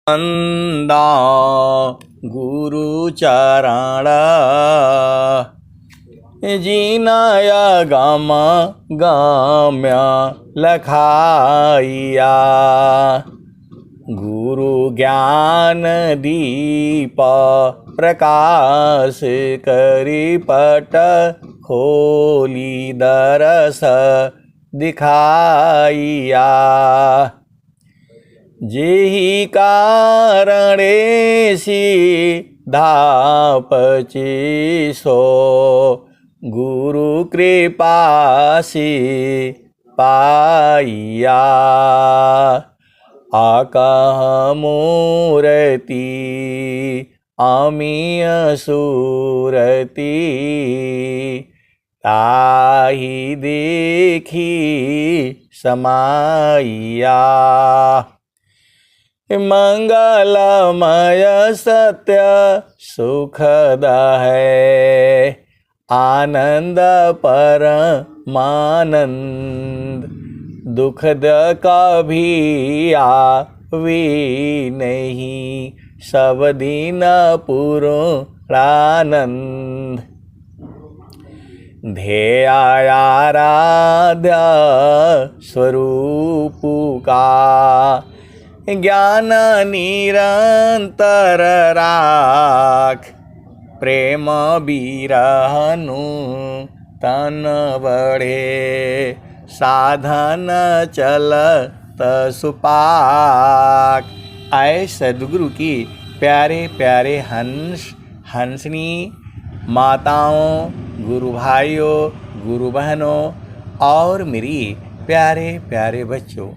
अंदा गुरु चरण जीनाया गम गम्य लखाइया गुरु ज्ञान दीप प्रकाश करी पट खोली दरस दिखाइया जेहि कारणे धापची सो गुरु कृपा से पाइया आकह मूर्ति अमीय सूरति ताहि देखी समाइया मंगलमय सत्य सुखद है आनंद परमानंद दुखद कभी आवी नहीं सब दिन पूर्णानंद ध्येयाराध्य स्वरूप का ज्ञान निरंतर राख प्रेम बिरहनु तन बढ़े साधन चलत सुपाक। आए सद्गुरु की प्यारे प्यारे हंसनी माताओं, गुरु भाइयों, गुरु बहनों और मेरी प्यारे प्यारे बच्चों,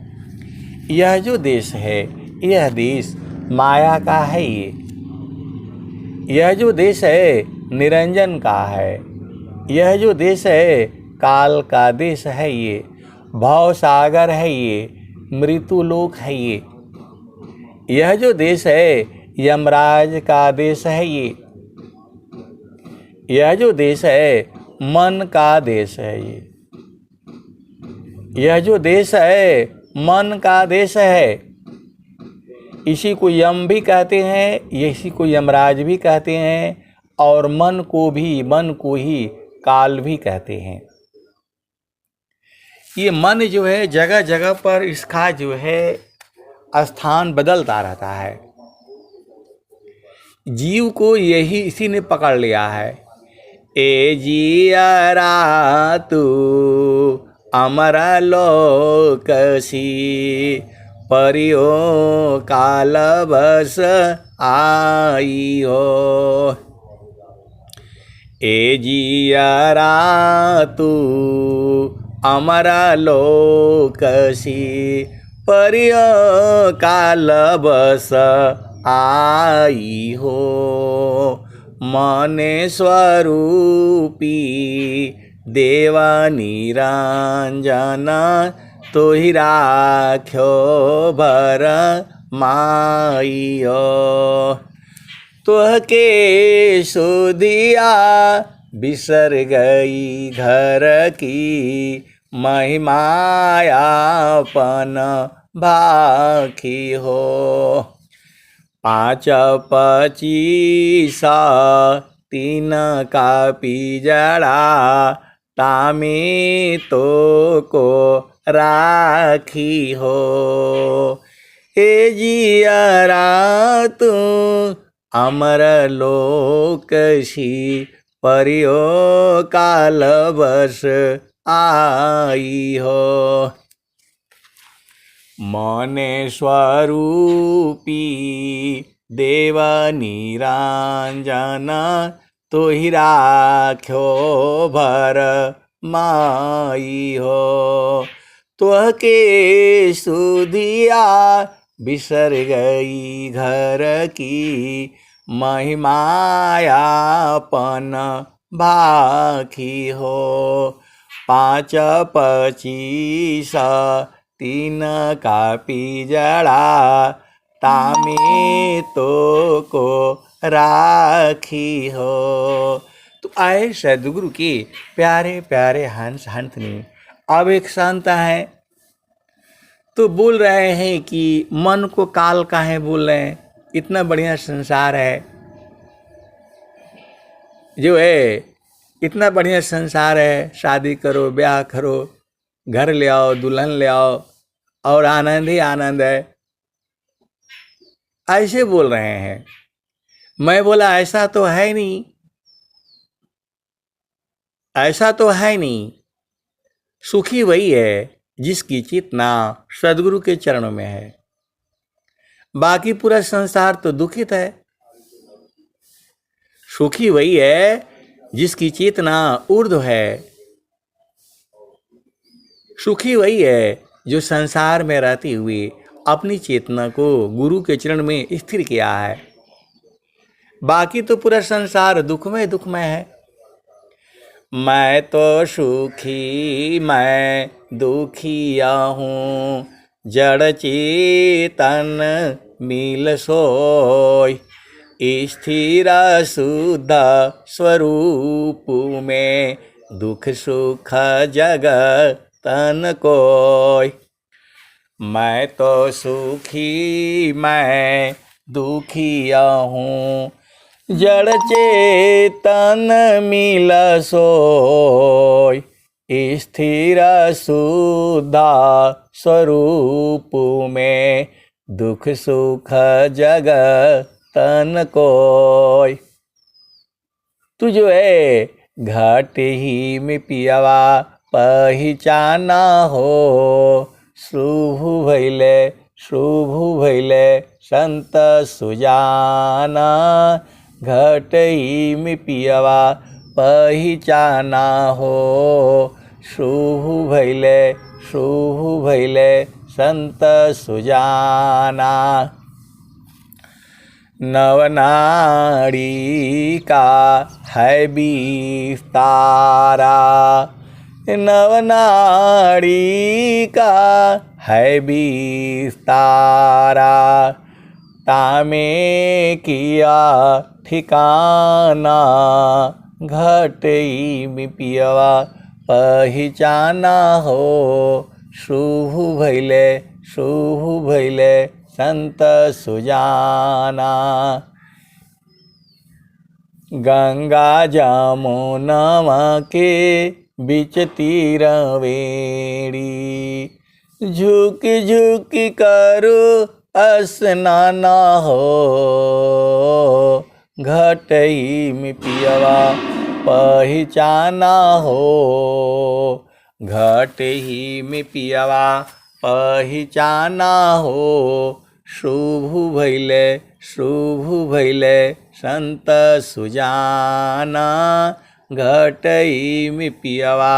यह जो देश है यह देश माया का है। यह जो देश है निरंजन का है। यह जो देश है काल का देश है। ये भव सागर है। ये मृत्युलोक है। यह जो देश है यमराज का देश है। यह जो देश है मन का देश है। यह जो देश है मन का देश है। इसी को यम भी कहते हैं, इसी को यमराज भी कहते हैं और मन को ही काल भी कहते हैं। ये मन जो है जगह जगह पर इसका जो है स्थान बदलता रहता है। जीव को इसी ने पकड़ लिया है। ए जियरा तू अमर लोकसी परियो काल बस आई हो। ए जियरा तू अमर लोकसी परियो काल बस आई हो। मने स्वरूपी देवा निरंजन तो ही राख्यो भर माइयो। तुह के सुधिया बिसर गई घर की महिमायापन भाखी हो। 5 25 3 का पिजड़ा तामी तो को राखी हो। ए जियरा तू अमर लोकसी परियो काल बस आई हो। मने स्वरूपी देव निरंजन तो ही राख्यो भर माई हो। तुह के सुधिया बिसर गई घर की महिमायापन भाखी हो। 5 25 3 का पिजड़ा तामी तो को राखी हो। तो आए सद्गुरु के प्यारे प्यारे हंसनी। अब एक संत है तो बोल रहे हैं कि मन को काल काहे बोल रहे हैं, इतना बढ़िया संसार है जो है, इतना बढ़िया संसार है, शादी करो, ब्याह करो, घर ले आओ, दुल्हन ले आओ और आनंद ही आनंद है, ऐसे बोल रहे हैं। मैं बोला ऐसा तो है नहीं, ऐसा तो है नहीं। सुखी वही है जिसकी चेतना सदगुरु के चरणों में है, बाकी पूरा संसार तो दुखित है। सुखी वही है जिसकी चेतना ऊर्ध्व है, सुखी वही है जो संसार में रहते हुए अपनी चेतना को गुरु के चरण में स्थिर किया है, बाकी तो पूरा संसार दुखमय है। मैं तो सुखी मैं दुखिया हूँ, जड़ चेतन मिल सोय, स्थिर शुद्ध स्वरूप में दुख सुख जगतन कोय। मैं तो सुखी मैं दुखिया हूँ, जड़ चेतन मिल सोय, स्थिर शुद्ध स्वरूप में दुख सुख जगतन कोय। तू जो है घाट ही में पियावा पहचाना हो, शुभ भैले संत सुजाना, घट ही में पियावा पहचाना हो, शुभ भैले संत सुजाना। नवनाड़ी का है विस्तारा, नवनाड़ी का है विस्तारा, तामे किया ठिकाना, घटई में पियवा पहचाना हो, शुभ भैले संत सुजाना। गंगा जमुनवा के बीच तीरवेणी, झुक झुक करो स्नाना हो, घटई में पियवा पहचाना हो, घट ही में पियवा पहचाना हो, शुभ भैले संत सुजाना, घटई में पियवा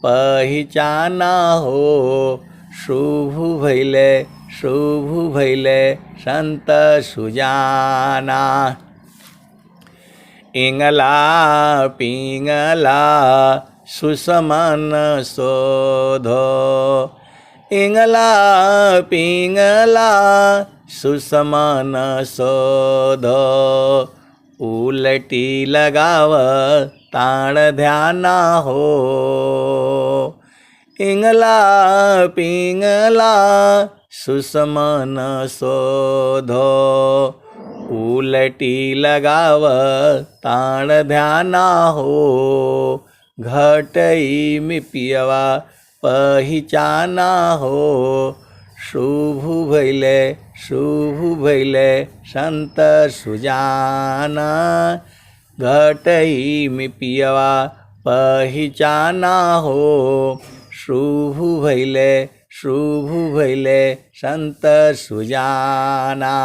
पहचाना हो, शुभ भैले संत सुजाना। इंगला पिंगला सुसमन शोधो, इंगला पिंगला सुसमन शोधो, उलटी लगाव ताण ध्याना हो, इंगला पिंगला सुसमन शोधो, उलटी लगाव ताण ध्याना हो, घटई में पियवा पहचाना हो, शुभ भैले संत सुजाना, घटई में पियवा पहचाना हो, शुभ भैले संत सुजाना।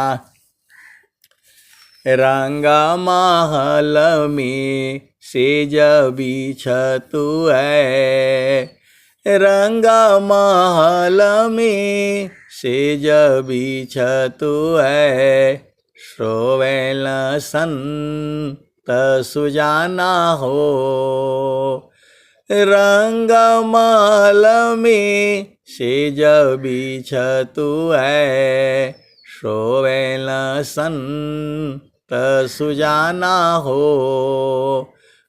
रंग महल में सेज बिछतु है, रंग महल में सेज बिछतु है, श्रोवेल संत सुजाना हो, रंग महल में सेज बिछतु है, श्रोवेल संत सुजाना हो,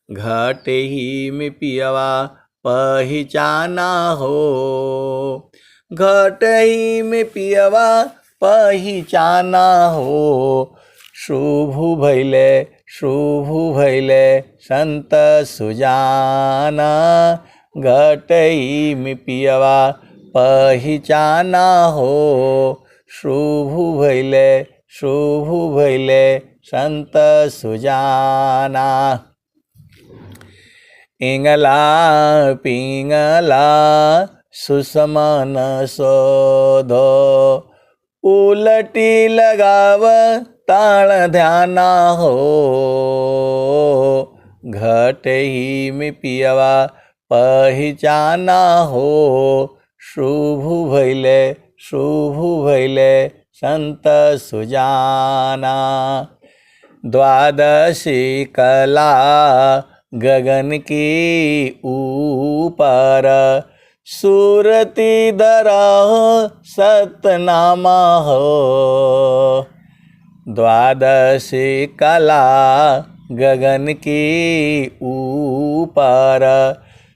घट ही में पियवा पहचाना हो, घटई में पियवा पहिचाना हो। शुभ भैले संत सुजाना, घटई में पियवा पहिचाना हो। शुभ भैले संत सुजाना। इंगला पिंगला सुसमन शोधो, उलटी लगाव ताल ध्याना हो। घटई में पियवा पहिचाना हो। शुभ भैले संत सुजाना। द्वादशी कला गगन की ऊपर, सूरती दरह सतनामा हो। द्वादशी कला गगन की ऊपर,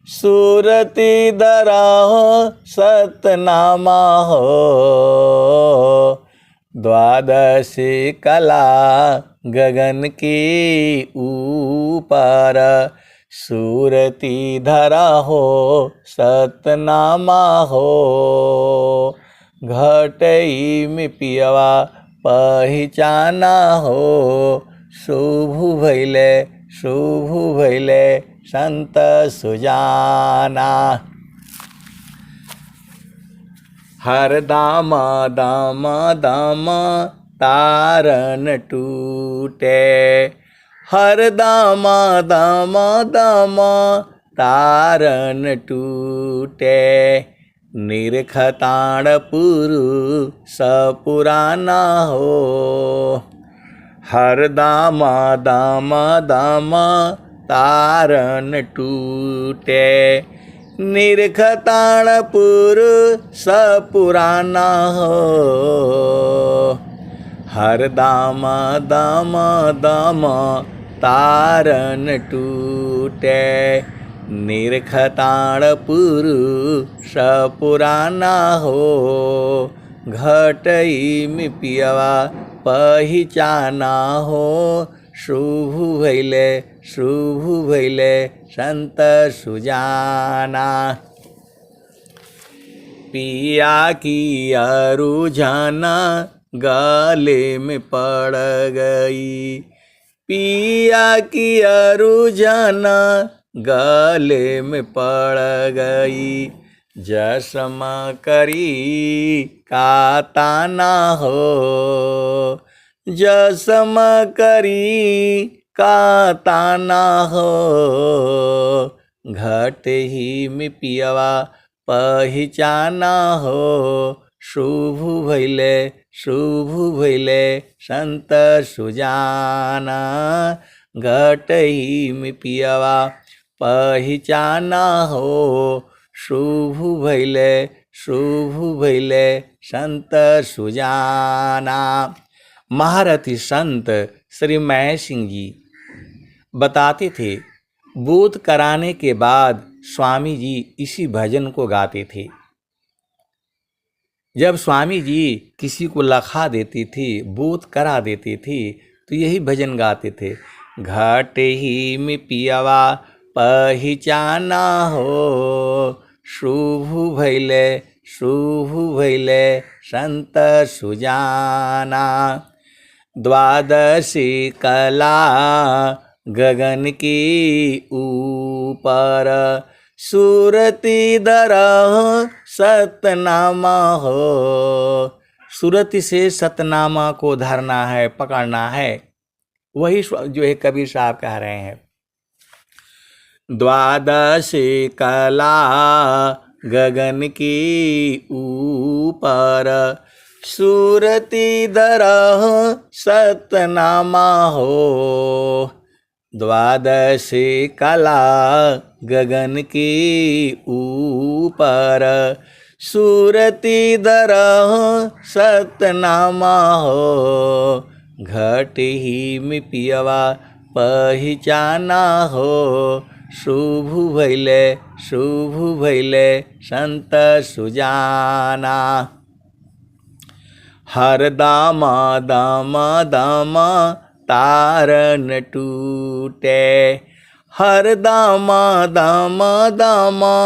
सूरती दरह सतनामा हो। द्वादशी कला गगन की ऊपर, सूरती धरा हो सतनामा हो। घटई में पियवा पहिचाना हो। शुभ भैले संत सुजाना। हर दाम तारन टूटे, हर दाम तारन टूटे। निरखताण पुरुष पुराना हो। हर दाम तारन टूटे, निरखताण पुरुष पुराना हो। हर दाम तारन टूटे, निरखताण पुरुष पुराना हो। घटई में पियवा पहिचाना हो। शुभ भैले संत सुजाना। पिया की अरुझाना गले में पड़ गई, पिया की अरुझाना गले में पड़ गई। जसमा करी का ताना हो। जसमा करी का ताना हो। घट ही में पियवा पहिचाना हो। शुभ भैले संत सुजाना। घट ही में पियवा पहिचाना हो। शुभ भैले संत सुजाना। महारथी संत श्री महेश सिंह जी बताते थे, बोध कराने के बाद स्वामी जी इसी भजन को गाते थे। जब स्वामी जी किसी को लखा देते थे, बोध करा देते थे, तो यही भजन गाते थे। घाट ही में पियवा पहिचाना हो। शुभ भैले संत सुजाना। द्वादशी कला गगन की ऊपर, सूरती दरह सतनामा हो। सूरती से सतनामा को धरना है, पकड़ना है। वही जो है कबीर साहब कह रहे हैं। द्वादशी कला गगन की ऊपर, सूरती दरह सतनामा हो। द्वादशी कला गगन की ऊपर, सूरती दरह सतनामा हो। घट ही में पियवा पहिचाना हो। शुभ भैले संत सुजाना। हर दामा दामा दामा तारन टूटे, हर दामा दामा दामा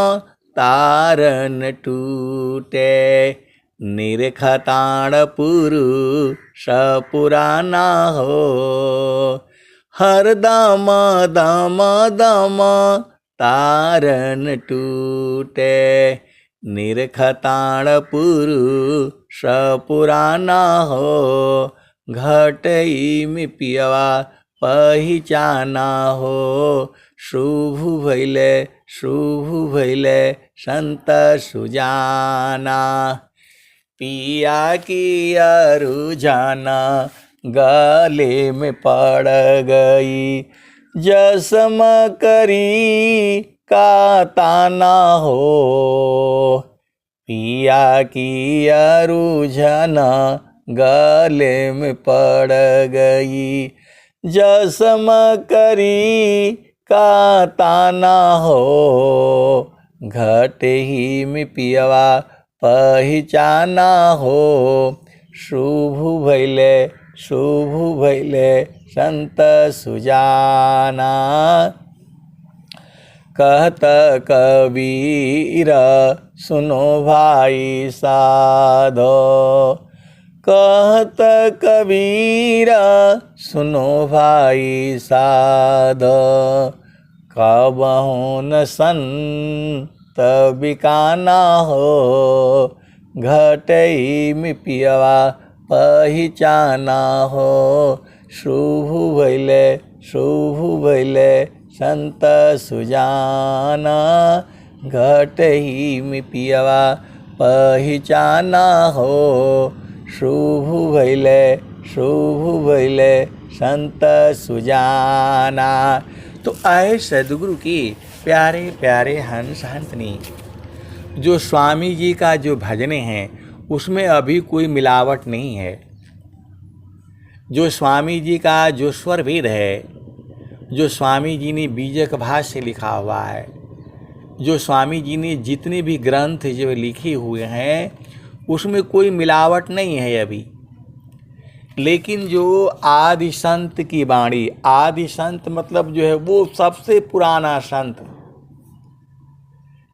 तारन टूटे। निरखताण पुरुष पुराना हो, हर दामा दामा दामा तारन टूटे। निरखताण पुरुष पुराना हो, घटई में पियवा पहिचाना हो। शुभ भैले संत सुजाना। पिया की अरुझाना गले में पड़ गई, जसम करी का ताना हो। पिया की अरुझाना गले में पड़ गई, जसम करी का ताना हो। घट ही में पियवा पहिचाना हो। शुभ भैले संत सुजाना। कहत कबीर सुनो भाई साधो, कहत कबीर सुनो भाई साधो। कबहु न संत बिकाना हो, घटई में पियवा पहिचाना हो। शुभ भैले संत सुजाना। घटई में पियवा पहिचाना हो। शुभ भैले संत सुजाना। तो आए सद्गुरु की प्यारे प्यारे हंस हंसनी, जो स्वामी जी का जो भजने हैं उसमें अभी कोई मिलावट नहीं है। जो स्वामी जी का जो स्वर वेद है, जो स्वामी जी ने बीजक भाष्य से लिखा हुआ है, जो स्वामी जी ने जितने भी ग्रंथ जो लिखे हुए हैं उसमें कोई मिलावट नहीं है अभी। लेकिन जो आदि संत की वाणी, आदि संत मतलब जो है वो सबसे पुराना संत,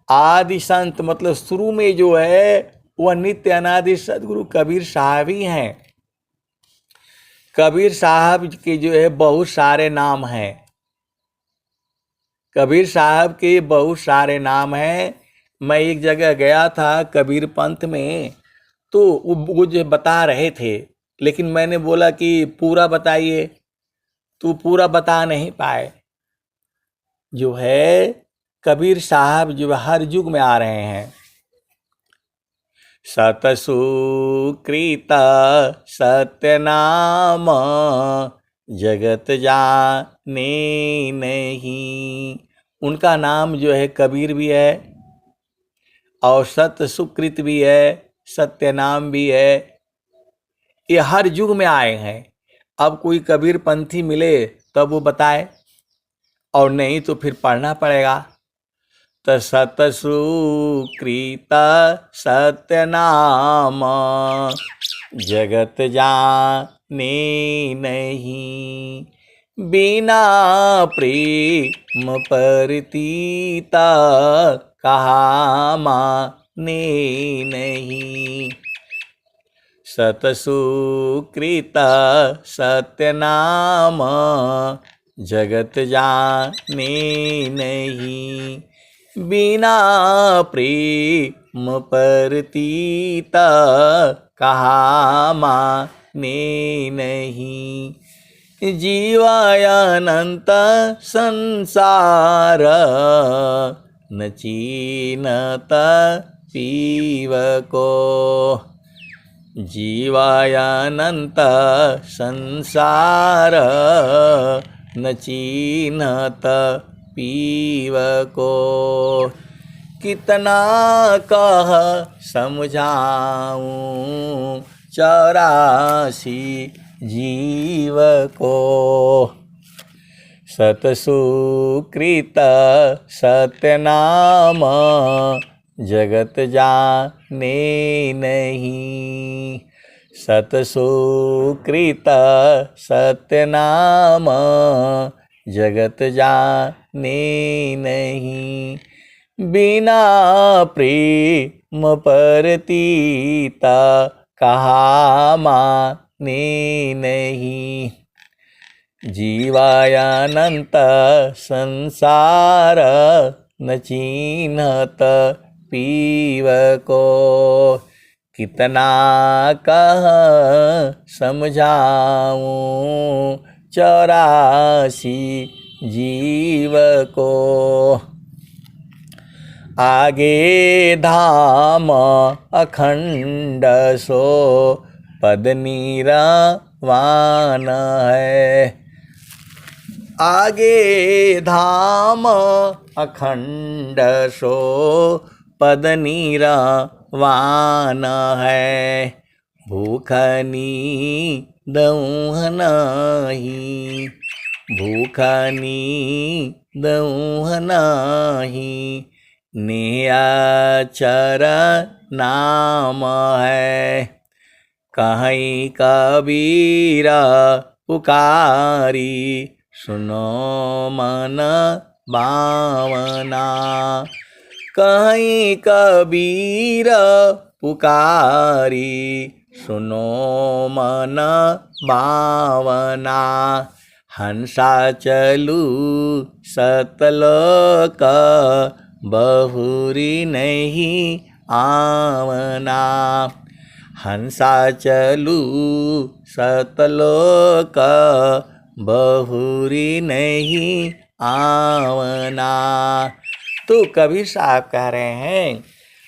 आदि संत मतलब शुरू में जो है वह नित्य अनादि सदगुरु कबीर साहब ही हैं। कबीर साहब के जो है बहुत सारे नाम हैं, कबीर साहब के बहुत सारे नाम हैं। मैं एक जगह गया था कबीर पंथ में, तो वो जो बता रहे थे, लेकिन मैंने बोला कि पूरा बताइए, तो पूरा बता नहीं पाए। जो है कबीर साहब जो हर युग में आ रहे हैं। सतसुकृत सत्य नाम जगत जाने नहीं। उनका नाम जो है कबीर भी है और सत्य सुकृत भी है, सत्य नाम भी है। ये हर युग में आए हैं। अब कोई कबीर पंथी मिले तब वो बताए, और नहीं तो फिर पढ़ना पड़ेगा। तो सतसुकृत सत्य नाम जगत जाने नहीं। बिना प्रेम परतीता कहा माने नहीं। सतसुकृत सत्य नाम जगत जाने नहीं। बिना प्रेम परतीता कहा माने नहीं। जीवायानंत संसार न चीनत पीव को। जीवायानंत संसार न चीनत पीव को। कितना कह समझाऊं 84 जीव को। सतसुकृत सत्यनाम जगत जाने नहीं। सतसुकृत सत्यनाम जगत जाने नहीं। बिना प्रेम परतीता कहा माने नहीं। जीवायानंत संसार न चिन्हत पीव को। कितना कह समझाऊं 84 जीव को। आगे धाम अखंड सो पद नीरवान है। आगे धाम अखंड सो पद नीरवान है। भूख नींद नहीं, भूख नींद नहीं। नियाचर नाम है। कहीं कबीरा पुकारी सुनो मन भावना। कहीं कबीरा पुकारी सुनो मन भावना। हंसा चलू सतलोक बहुरी नहीं आवना। हंसा चलू सतलोक बहुरी नहीं आवना। तो कबीर साहब कह रहे हैं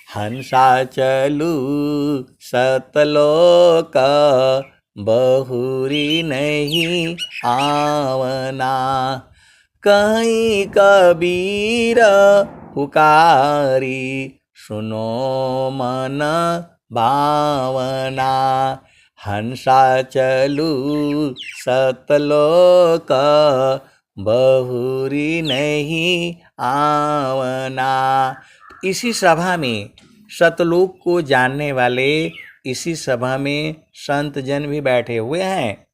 हंसा चलू सतलोक बहुरी नहीं आवना। कहीं कबीर पुकारी सुनो मन भावना। हंसा चलू सतलोक बहुरी नहीं आवना। इसी सभा में सतलोक को जानने वाले इसी सभा में संत जन भी बैठे हुए हैं।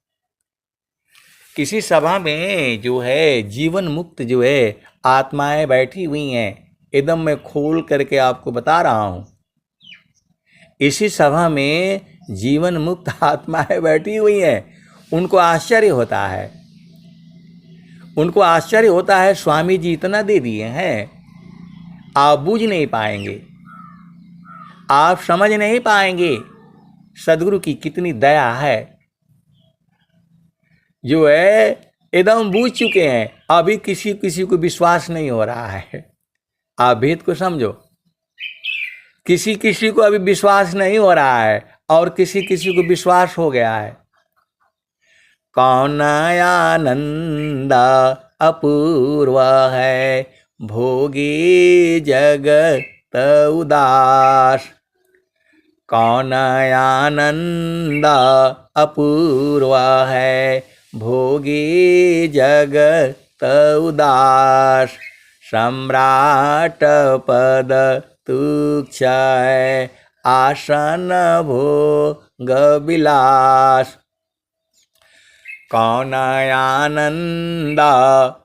किसी सभा में जो है जीवन मुक्त जो है आत्माएं बैठी हुई हैं। एकदम मैं खोल करके आपको बता रहा हूँ। इसी सभा में जीवन मुक्त आत्माएं बैठी हुई हैं। उनको आश्चर्य होता है, उनको आश्चर्य होता है स्वामी जी इतना दे दिए हैं, आप बूझ नहीं पाएंगे, आप समझ नहीं पाएंगे सदगुरु की कितनी दया है। जो है एकदम बूझ चुके हैं, अभी किसी किसी को विश्वास नहीं हो रहा है। आप भेद को समझो, किसी किसी को अभी विश्वास नहीं हो रहा है और किसी किसी को विश्वास हो गया है। कौन आनंद अपूर्व है भोगी जगत उदास। कौन आनंद अपूर्व है भोगी जगत उदास। सम्राट पद तुच्छ है आसन भोग विलास। कौन आनंद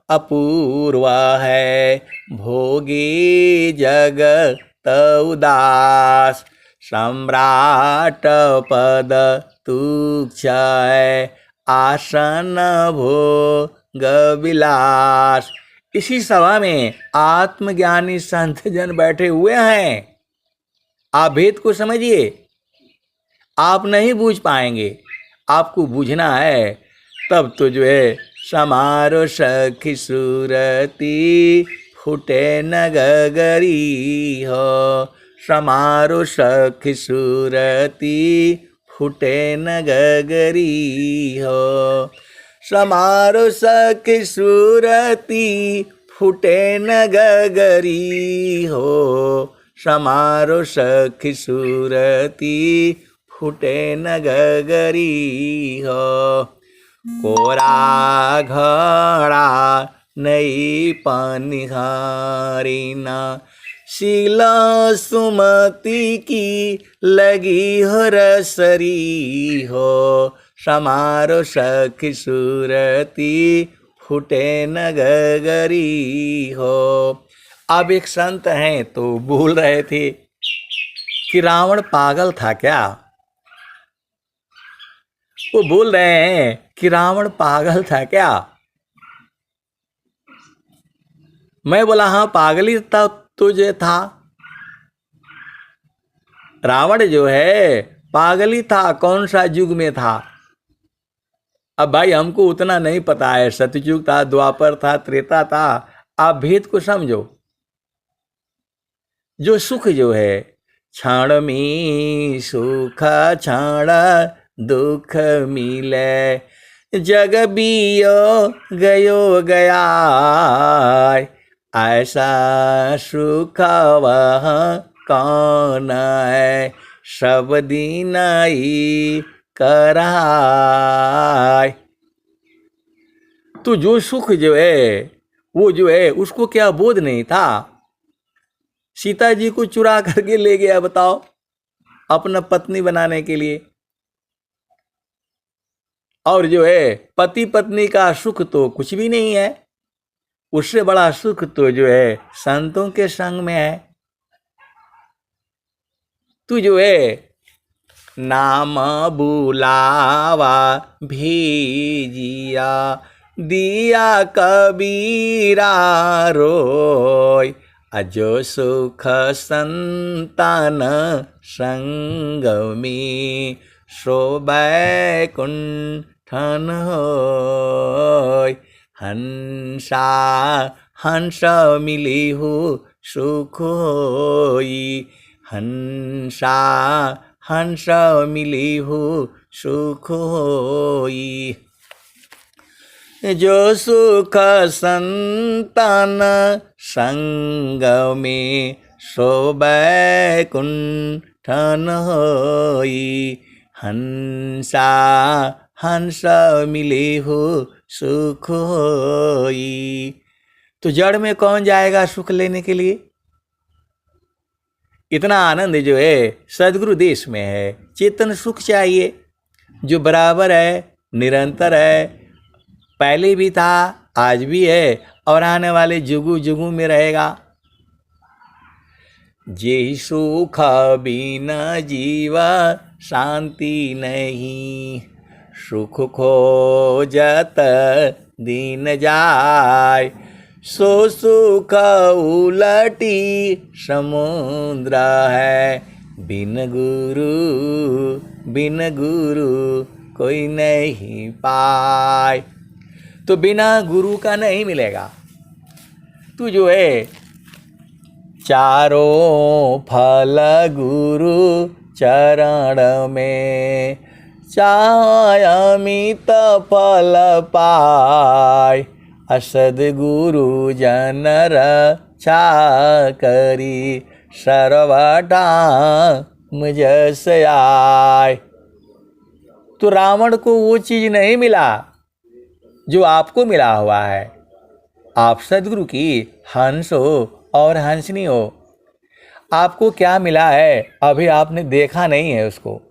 अपूर्व है भोगी जगत उदास। सम्राट पद तुच्छ है आसन भोग विलास। इसी सभा में आत्मज्ञानी संत जन बैठे हुए हैं। आप भेद को समझिए, आप नहीं बूझ पाएंगे, आपको बूझना है तब तो जो है समारो सखी सूरती फूटे न गगरी हो। समारो सखी सूरती फूटे न गगरी हो। समारो सखी सूरती फूटे न गगरी हो। समारो सखी सूरती फूटे न गगरी हो। कोरा घड़ा नई पनिहारिना, शीला सुमति की लगी हो रसरी हो, समारो सखी सूरती फूटे नगरी हो। अब एक संत हैं तो बोल रहे थे कि रावण पागल था क्या। वो बोल रहे हैं कि रावण पागल था क्या। मैं बोला हाँ पागल ही था तुझे था। रावण जो है पागल ही था, कौन सा युग में था। अब भाई हमको उतना नहीं पता है, सतयुग था, द्वापर था, त्रेता था। आप भेद को समझो। जो सुख जो है क्षण में सुख क्षण दुख मिले, जग बियो गयो गया, ऐसा सुख वह कौन है, सब दिन ही कराय। तो जो सुख जो है वो जो है उसको क्या बोध नहीं था। सीता जी को चुरा करके ले गया, बताओ, अपना पत्नी बनाने के लिए। और जो है पति पत्नी का सुख तो कुछ भी नहीं है, उससे बड़ा सुख तो जो है संतों के संग में है। तू जो है नाम बुलावा भेजिया, दिया कबीरा रोय, अजो सुख संतान संग में, शोभै कुंठन होय, हंसा हंस मिली हो सुख होई, हंसा हंस मिली हो सुख होई। जो सुख संतान संग में, शोभै कुंठन होई, हंसा हंस मिली हो सुख होई। तो जड़ में कौन जाएगा सुख लेने के लिए। इतना आनंद जो है सदगुरु देश में है। चेतन सुख चाहिए जो बराबर है, निरंतर है, पहले भी था, आज भी है और आने वाले जुगु जुगु में रहेगा। जे सुख बिना जीवा शांति नहीं, सुख खोजत दिन जाय, सो सुख उलटी समुद्र है, बिन गुरु कोई नहीं पाए। तो बिना गुरु का नहीं मिलेगा। तू जो है चारों फल गुरु चरण में, चाय अमित फल पाय, असद गुरु जनर करी, सर्वटा मुझस आय। तो रावण को वो चीज नहीं मिला जो आपको मिला हुआ है। आप सदगुरु की हंस हो और हंसनी हो। आपको क्या मिला है अभी आपने देखा नहीं है उसको।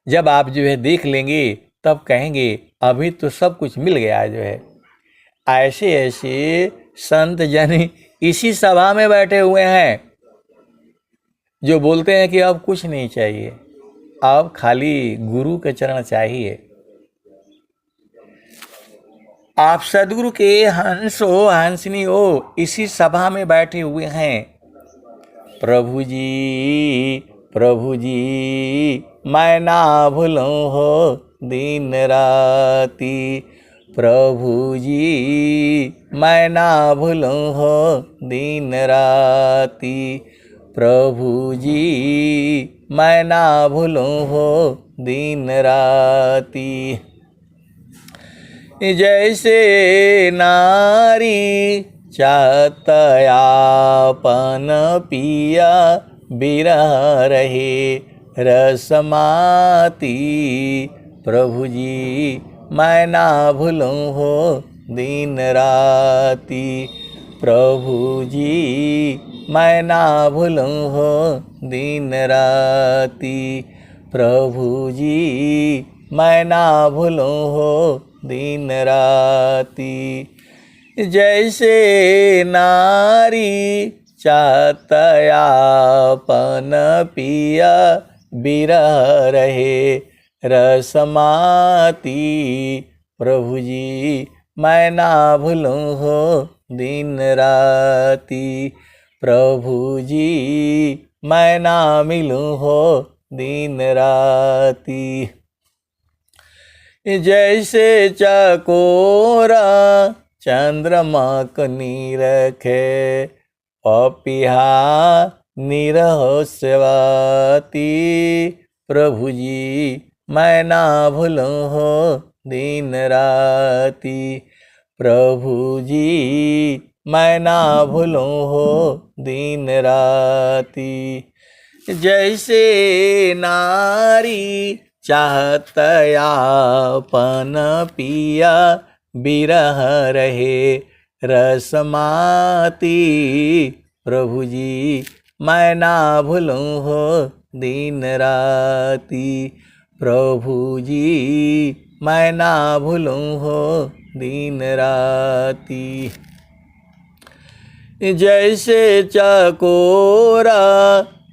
जब आप जो है देख लेंगे तब कहेंगे अभी तो सब कुछ मिल गया जो है। ऐसे ऐसे संत जन इसी सभा में बैठे हुए हैं जो बोलते हैं कि अब कुछ नहीं चाहिए, अब खाली गुरु के चरण चाहिए। आप सदगुरु के हंस हो हंसनी हो इसी सभा में बैठे हुए हैं। प्रभु जी मैं ना भूलूं हो दिन राती, प्रभु जी मैं ना भूलूं हो दिन राती, प्रभु जी मैं ना भूलूं हो दिन राती। जैसे नारी चाहतयापन पिया बिरह रहे रसमाती, प्रभु जी मैं ना भूलूं हो दिन राती। प्रभु जी मैं ना भूलूं हो दिन राती। प्रभु जी मैं ना भूलूं हो दिन राती। जैसे नारी चाहतयापन पिया बिरह रहे रसमाती। प्रभु जी मैं ना भूलूं हो दिन राती। प्रभु जी मैं ना मिलूं हो दिन राती। जैसे चकोरा चंद्रमा को निरखे पपिहा निरह सेवाती। प्रभु जी मैं ना भूलूं हो दिन राती। प्रभु जी मैं ना भूलूं हो दिन राती। जैसे नारी चाहतयापन पिया बिरह रहे रसमाती। प्रभु जी मैं ना भूलूं हो दिन राती। प्रभु जी मैं ना भूलूं हो दिन राती। जैसे चकोरा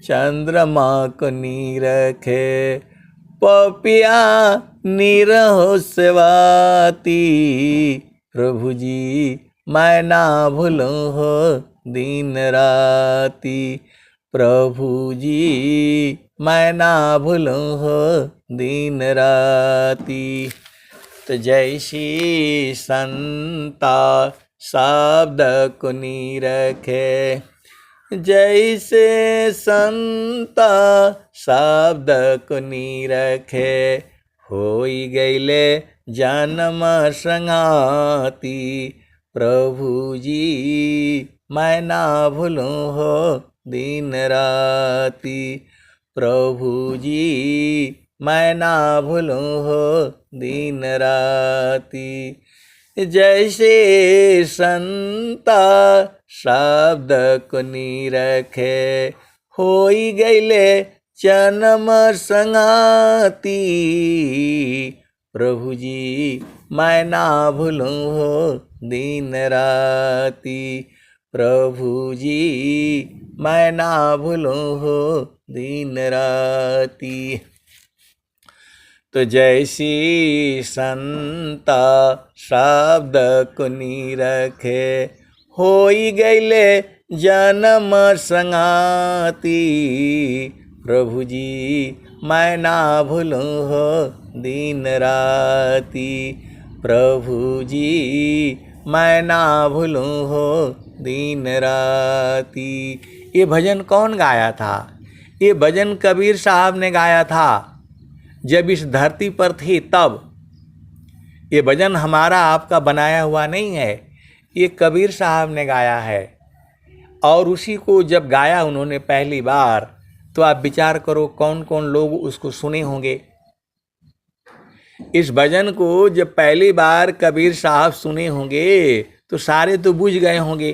चंद्रमा को निरखे पपिया निरह सेवाती। प्रभु जी मैं ना भूलूं हो दिन राती। प्रभु जी मैं ना भूलूं हो दिन राती। तो जैसी संता शब्द को निरखे जैसे संता शब्द को निरखे होई गईले जन्म संगाती। प्रभु जी मैं ना भूलूं हो दिन राती। प्रभु जी मैं ना भूलूं हो दिन राती। जैसे संता शब्द को निरखे होई गईले जन्म संगाती। प्रभु जी मैं ना भूलूं हो दिन राती। प्रभु जी मैं ना भूलूं हो दिन राती। तो जैसी संता शब्द को निरखे होई गईले जन्म संगाती। प्रभु जी मैं ना भूलूं हो दिन राती। प्रभु जी मैं ना भूलूं हो दिन राती। ये भजन कौन गाया था? ये भजन कबीर साहब ने गाया था जब इस धरती पर थे तब। ये भजन हमारा आपका बनाया हुआ नहीं है, ये कबीर साहब ने गाया है। और उसी को जब गाया उन्होंने पहली बार, तो आप विचार करो कौन कौन लोग उसको सुने होंगे। इस भजन को जब पहली बार कबीर साहब सुने होंगे तो सारे तो बुझ गए होंगे।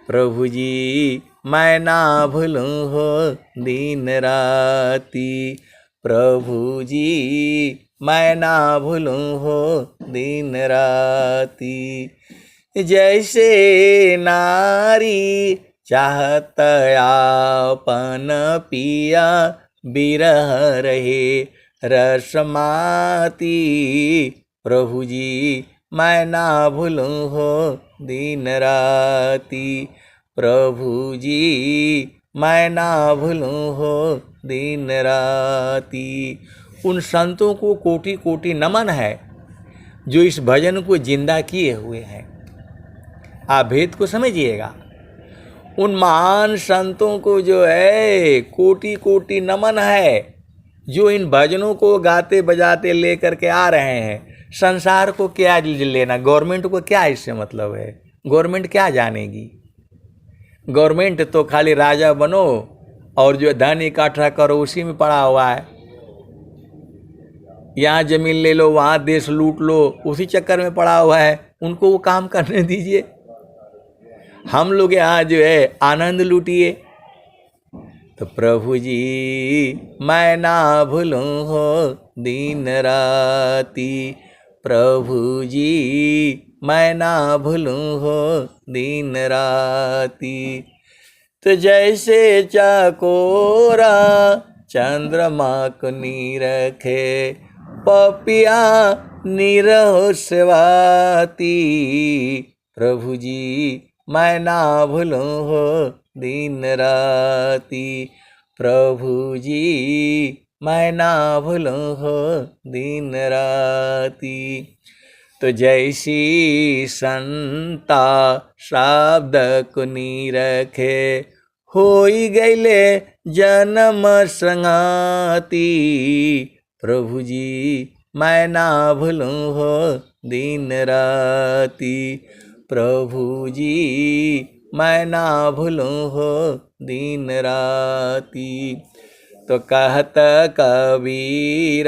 प्रभु जी मैं ना भूलूं हो दिन राती। प्रभु जी मैं ना भूलूं हो दिन राती। जैसे नारी चाहतयापन पिया बिरह रहे रसमाती। प्रभु जी मैं ना भूलूं हो दिन राती। प्रभु जी मैं ना भूलूं हो दिन राती। उन संतों को कोटि कोटि नमन है जो इस भजन को जिंदा किए हुए हैं। आप भेद को समझिएगा। उन महान संतों को जो है कोटि कोटि नमन है जो इन भजनों को गाते बजाते लेकर के आ रहे हैं। संसार को क्या लेना, गवर्नमेंट को क्या इससे मतलब है? गवर्नमेंट क्या जानेगी? गवर्नमेंट तो खाली राजा बनो और जो धन इकट्ठा करो उसी में पड़ा हुआ है। यहाँ जमीन ले लो, वहाँ देश लूट लो, उसी चक्कर में पड़ा हुआ है। उनको वो काम करने दीजिए, हम लोग यहाँ जो है आनंद लूटिए। तो प्रभु जी मैं ना भूलूं हो दिन राती, प्रभु जी मैं ना भूलूं हो दिन राती। तो जैसे चकोरा चंद्रमा को निरखे, पपिया निरहो सेवाती, प्रभु जी मैं ना भूलूं हो दिन राती, प्रभु जी मैं ना भूलूं हो दिन राती। तो जैसी संता शब्द को निरखे, होई गईले जन्म संगाती, प्रभु जी मैं ना भूलूं हो दिन राती, प्रभु जी मैं ना भूलूं हो दिन राती। तो कहत कबीर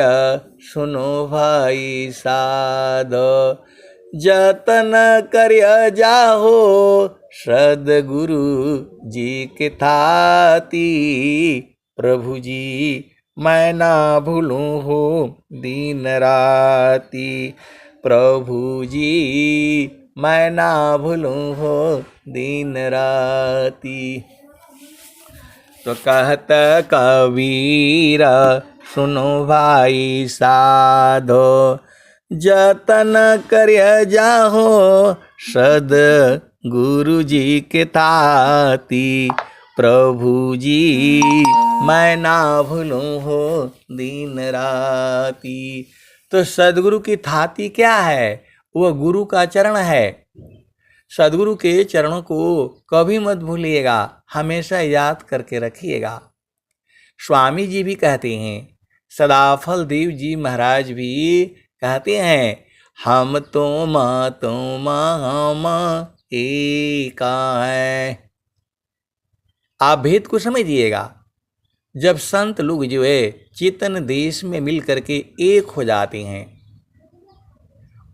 सुनो भाई साधो, जतन करिय जाहो सद्गुरु जी के थाती, प्रभु जी मैं ना भूलूं हो दिन राती, प्रभु जी मैं ना भूलूं हो दिन राती। तो कहत कबीर सुनो भाई साधो, जतन करिय जाहो सद गुरु जी के ताती, प्रभु जी मैं ना भूलूं हो दिन राती। तो सदगुरु की थाती क्या है? वह गुरु का चरण है। सदगुरु के चरणों को कभी मत भूलिएगा, हमेशा याद करके रखिएगा। स्वामी जी भी कहते हैं, सदाफल देव जी महाराज भी कहते हैं, हम तुम हम एका है। आप भेद को समझिएगा। जब संत लोग जो है चेतन देश में मिल करके एक हो जाते हैं,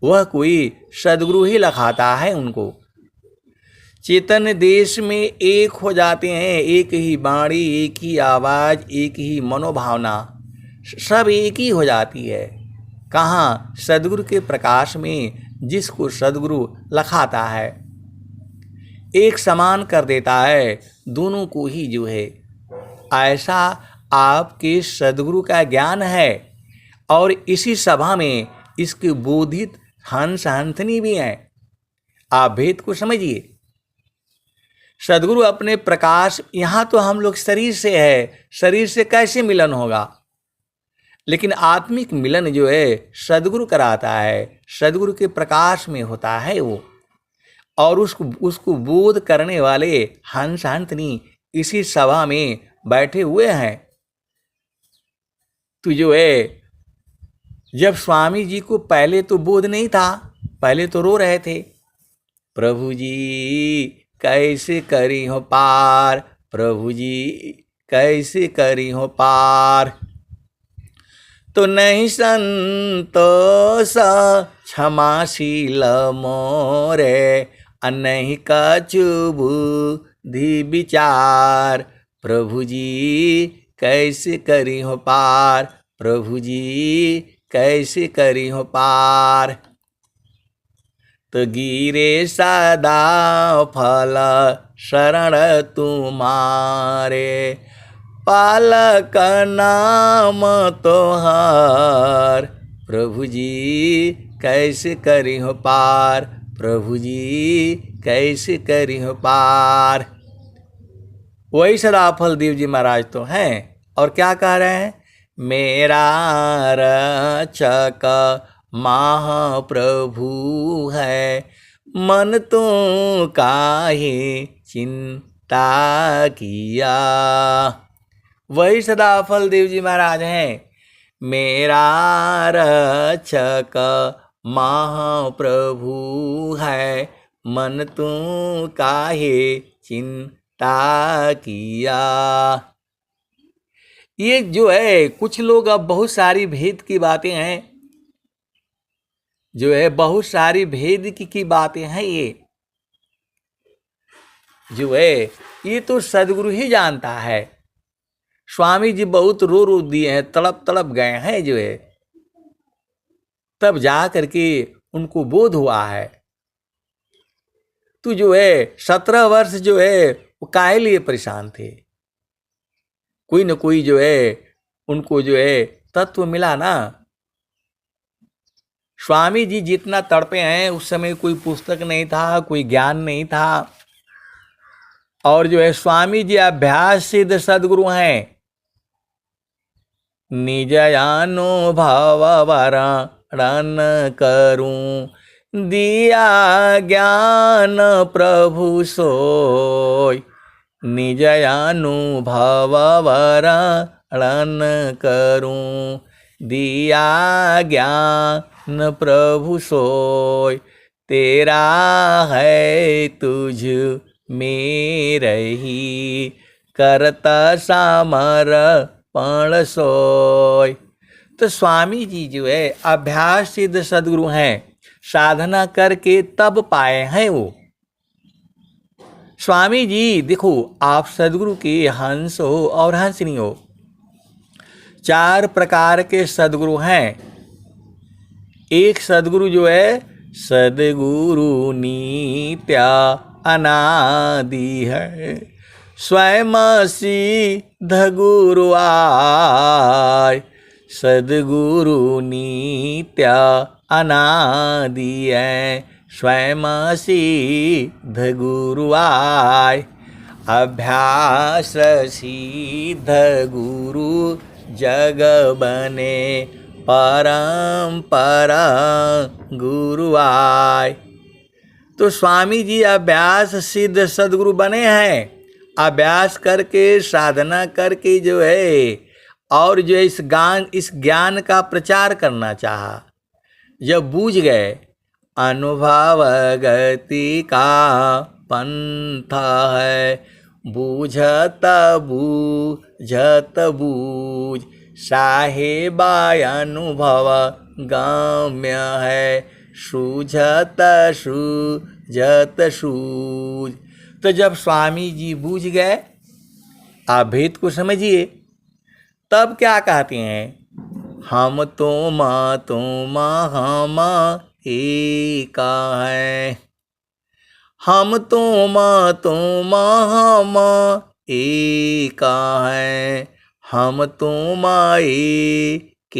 वह कोई सदगुरु ही लखाता है उनको। चेतन देश में एक हो जाते हैं, एक ही वाणी, एक ही आवाज़, एक ही मनोभावना, सब एक ही हो जाती है। कहाँ? सदगुरु के प्रकाश में जिसको सदगुरु लखाता है, एक समान कर देता है दोनों को ही जो है। ऐसा आपके सदगुरु का ज्ञान है। और इसी सभा में इसके बोधित हंस हंसनी भी हैं। आप भेद को समझिए। सदगुरु अपने प्रकाश, यहाँ तो हम लोग शरीर से है, शरीर से कैसे मिलन होगा? लेकिन आत्मिक मिलन जो है सदगुरु कराता है, सदगुरु के प्रकाश में होता है वो। और उसको बोध करने वाले हंस हंसनी इसी सभा में बैठे हुए हैं। तो जो है, जब स्वामी जी को पहले तो बोध नहीं था, पहले तो रो रहे थे, प्रभु जी कैसे करी हो पार, प्रभु जी कैसे करी हो पार। तो नहीं संतोष क्षमाशील मोरे, नहीं कछु बुद्धि विचार, प्रभु जी कैसे करी हो पार, प्रभु जी कैसे करी हो पार। तो गिरे सदा फल शरण तुम्हारे, पालक नाम तोहार, प्रभु जी कैसे करी हो पार, प्रभु जी कैसे करी हो पार। वही सदाफल देव जी महाराज तो हैं। और क्या कह रहे हैं? मेरा रक्षक महाप्रभु है, मन तो काहे चिंता किया। वही सदाफल देव जी महाराज हैं। मेरा रक्षक महाप्रभु है, मन तो काहे चिंता किया। ये जो है कुछ लोग अब बहुत सारी भेद की बातें हैं, जो है बहुत सारी भेद की बातें हैं, ये जो है ये तो सदगुरु ही जानता है। स्वामी जी बहुत रो रो दिए हैं, तड़प तड़प गए हैं जो है, तब जा करके उनको बोध हुआ है। तो जो है 17 वर्ष जो है वो काहे लिए परेशान थे, कोई न कोई जो है उनको जो है तत्व मिला ना। स्वामी जी जितना तड़पे हैं, उस समय कोई पुस्तक नहीं था, कोई ज्ञान नहीं था, और जो है स्वामी जी अभ्यास सिद्ध सदगुरु हैं। निज अनुभव वर्णन करूं, दिया ज्ञान प्रभु सोय। निज अनुभव वर्णन करूं, दिया ज्ञान प्रभु सोय। तेरा है तुझ में रही, करता समर्पण सोय। तो स्वामी जी जो है अभ्यास सिद्ध सदगुरु हैं, साधना करके तब पाए हैं वो। स्वामी जी देखो, आप सदगुरु के हंस हो और हंसनी हो, 4 प्रकार के सदगुरु हैं। एक सदगुरु जो है सदगुरु नित्य अनादि है, स्वयं सिद्ध गुरु आय। सदगुरु नित्य अनादि है, स्वयं सिद्ध गुरु आय। अभ्यास सिद्ध गुरु जग बने, परंपरा गुरु आय। तो स्वामी जी अभ्यास सिद्ध सदगुरु बने हैं, अभ्यास करके साधना करके जो है, और जो है इस ज्ञान का प्रचार करना चाहा। जब बूझ गए, अनुभव गति का पंथ है, बूझत बूझत बूझ। साहेबा अनुभव गम्य है, सूझत सूझत सूझ। तो जब स्वामी जी बूझ गए, आप भेद को समझिए, तब क्या कहते हैं, हम तुम हम एक हैं। हम तुम हम एक हैं, हम तुम एक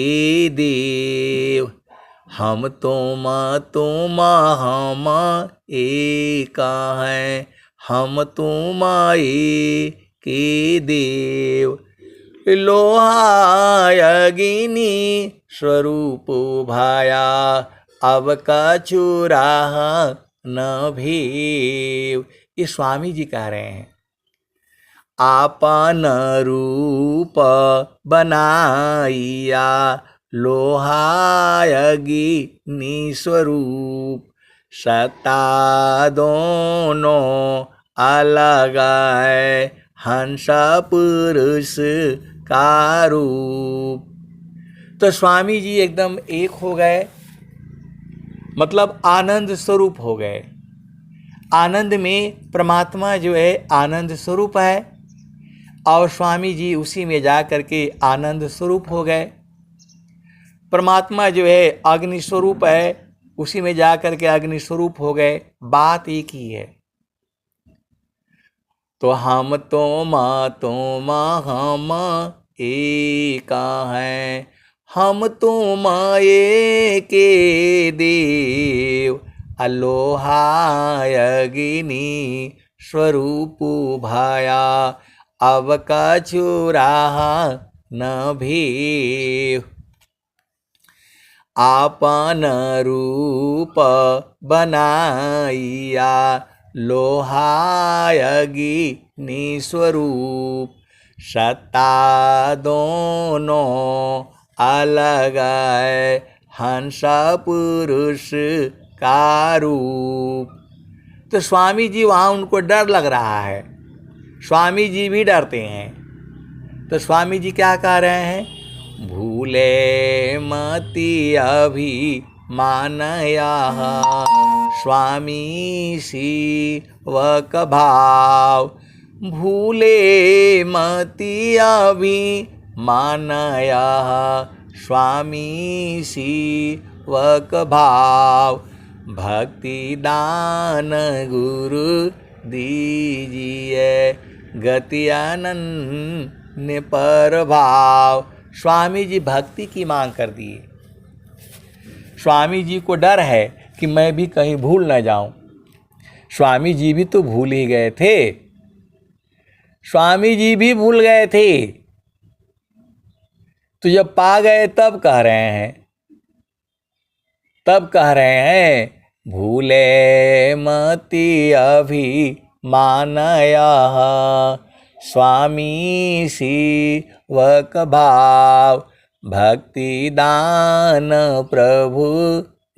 देव। हम तुम हम एक हैं, हम तुम एक देव। लोहा अग्नि स्वरूप भाया, अब कछु राह न भेव। ये स्वामी जी कह रहे हैं। आपन रूप बनाइया, लोहा अग्नि स्वरूप। सत्ता दोनों अलग है, हंस पुरुष का रूप। तो स्वामी जी एकदम एक हो गए, मतलब आनंद स्वरूप हो गए। आनंद में परमात्मा जो है आनंद स्वरूप है, और स्वामी जी उसी में जा करके आनंद स्वरूप हो गए। परमात्मा जो है अग्नि स्वरूप है, उसी में जा करके अग्नि स्वरूप हो गए। बात एक ही है। तो हम तुम हम एक हैं, हम तुम एक देव। अलोहा अग्नि स्वरूप भाया, अब कछु राह न भेव। आपन रूप बनाइया, लोहा अग्नि स्वरूप। सत्ता दोनों अलग है, हंस पुरुष का रूप। तो स्वामी जी वहाँ उनको डर लग रहा है, स्वामी जी भी डरते हैं। तो स्वामी जी क्या कह रहे हैं? भूले मति अभी मानया स्वामी शिवक भाव। भूले मति अभी मानया स्वामी शिवक भाव। भक्ति दान गुरु दीजिए गति अनन्य पर भाव। स्वामी जी भक्ति की मांग कर दिए। स्वामी जी को डर है कि मैं भी कहीं भूल न जाऊं। स्वामी जी भी तो भूल ही गए थे। स्वामी जी भी भूल गए थे, तो जब पा गए तब कह रहे हैं भूले मति अभी मानया स्वामी शिवक भाव। भक्ति दान प्रभु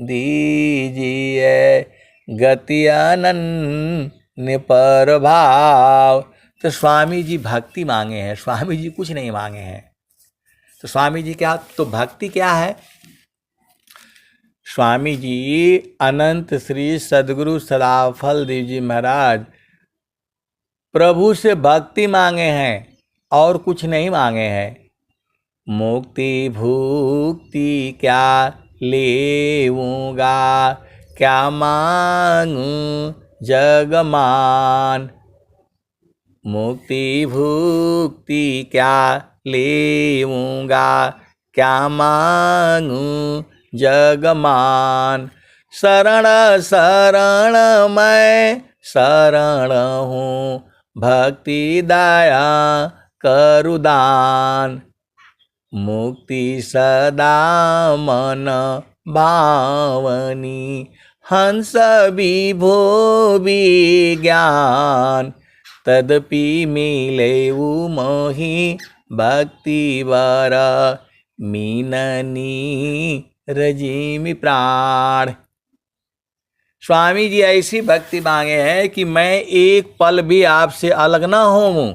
दीजिए गति अनन्य पर भाव। तो स्वामी जी भक्ति मांगे हैं, स्वामी जी कुछ नहीं मांगे हैं। तो स्वामी जी क्या, तो भक्ति क्या है? स्वामी जी अनंत श्री सद्गुरु सदाफल देव जी महाराज प्रभु से भक्ति मांगे हैं और कुछ नहीं मांगे हैं। मुक्ति भुक्ति क्या लेऊंगा, क्या मांगू जगमान। मुक्ति भुक्ति क्या लेऊंगा, क्या मांगू जगमान। शरण शरण मैं शरण हूँ, भक्ति दया करु दान। मुक्ति सदा मन भावनी, हंस विभो विज्ञान। तदपि मिलेऊ मोहि भक्ति वर, मीननी रजीमि प्राण। स्वामी जी ऐसी भक्ति मांगे हैं कि मैं एक पल भी आपसे अलग न होऊं।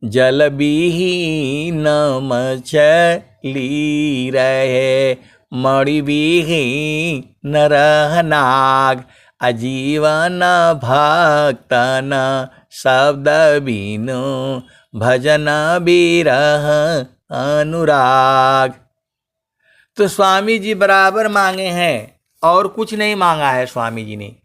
जल विहीन मछली रहे, मणि विहीन रहनाग। अजीवन भक्तन शब्द बिनु, भजन बिरह अनुराग। तो स्वामी जी बराबर मांगे हैं और कुछ नहीं मांगा है स्वामी जी ने।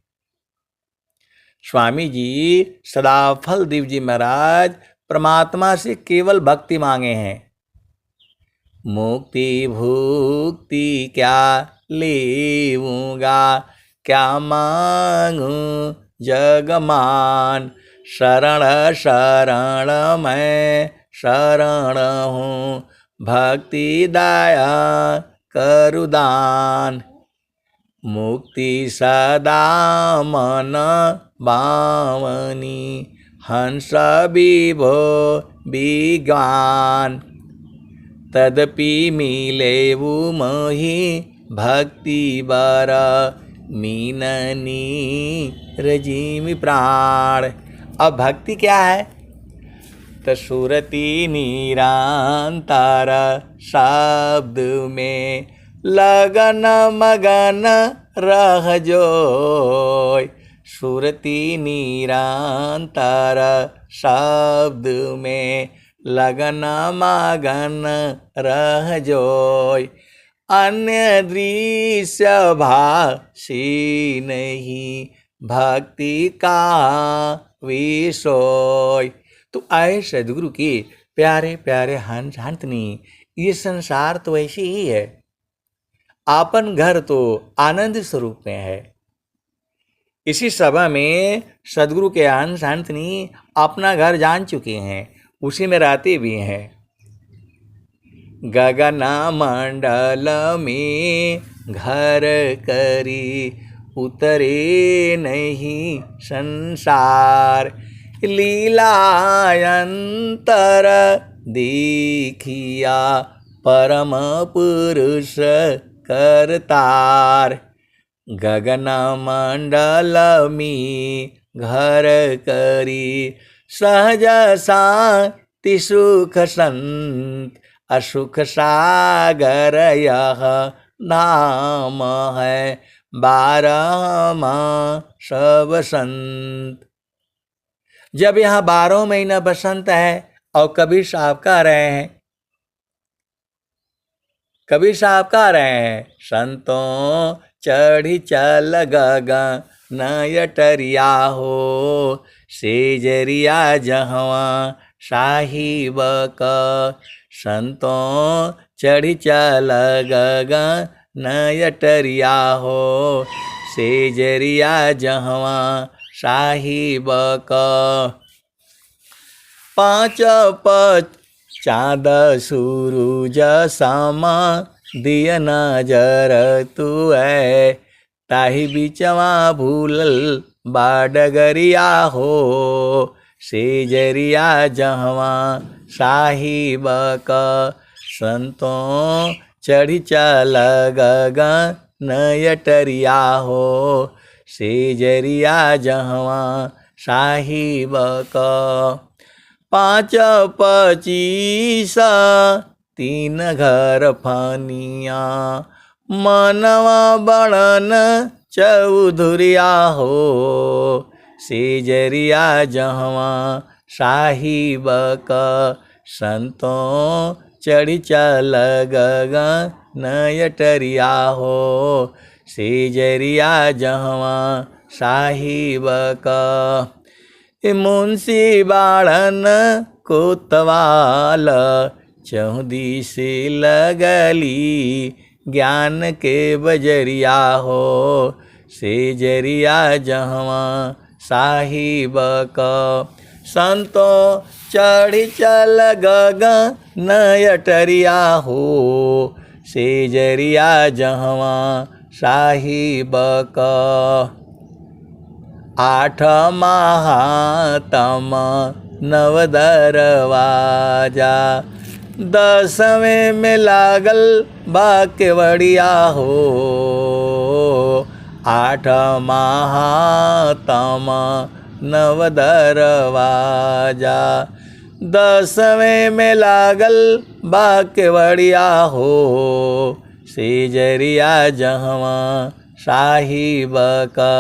स्वामी जी सदाफल देव जी महाराज परमात्मा से केवल भक्ति मांगे हैं। मुक्ति भुक्ति क्या लेऊंगा, क्या मांगू जगमान। शरण शरण मैं शरण हूँ, भक्ति दया करु दान। मुक्ति सदा मन भावनी, हंस विभो विज्ञान। तदपि मिलेऊ मोहि भक्ति वर, मीननी रजीमि प्राण। अब भक्ति क्या है? तो सुरति निरंतर शब्द में, लगन मगन रह जोय। सुरति निरंतर शब्द में, लगन मगन रह जोय। अन्य दृश्य भाषी नहीं, भक्ति का विषय। तो आए सदगुरु के प्यारे प्यारे हंस हंतनी, ये संसार तो ऐसे ही है। आपन घर तो आनंद स्वरूप में है। इसी सभा में सदगुरु के हंस हंतनी अपना घर जान चुके हैं, उसी में रहते भी हैं। गगन मंडल में घर करी, उतरे नहीं संसार। लीलायंतर देखिया, परम पुरुष करतार। गगन मंडल में घर करी, सहज तिसुख संत असुख सागर यह धाम है, 12 माह सब संत। जब यहाँ 12 महीना बसंत है और कबीर साहब कह रहे हैं, कबीर साहब कह रहे हैं, संतों चढ़ी चल गगन नयटरिया हो, सेजरिया जहवा साहिब का। संतों चढ़ी चल गगन नयटरिया हो, सेजरिया जहवा साहिब का। 5 पच चाँद सूरज सामा दिय नजर तू है, ताही बीचवा भूलल बाडगरिया हो, सेजरिया जहवा साहिब का। संतों चढ़ी चल गगन नयटरिया हो, सेजरिया जहवा साहिब का। 5 25 3 घर फानिया, मनवा बड़न चौधुरिया हो, सेजरिया जहवा साहिब का। संतों चढ़ी चल गगन नयटरिया हो, सेजरिया जहवा साहिब का। मुंशी बाड़न कोतवाल चौदिस लगली, ज्ञान के बजरिया हो, सेजरिया जहवा साहिब का। संतों चढ़ी चल गगन नयटरिया हो, सेजरिया जहवा साहिब का। 8 महातम 9 दरवाजा, 10वें में लागल बाकेवड़िया हो, 8 महातम 9 दरवाजा, 10वें में लागल बाकेवड़िया हो, सेजरिया जहवा साहिब का।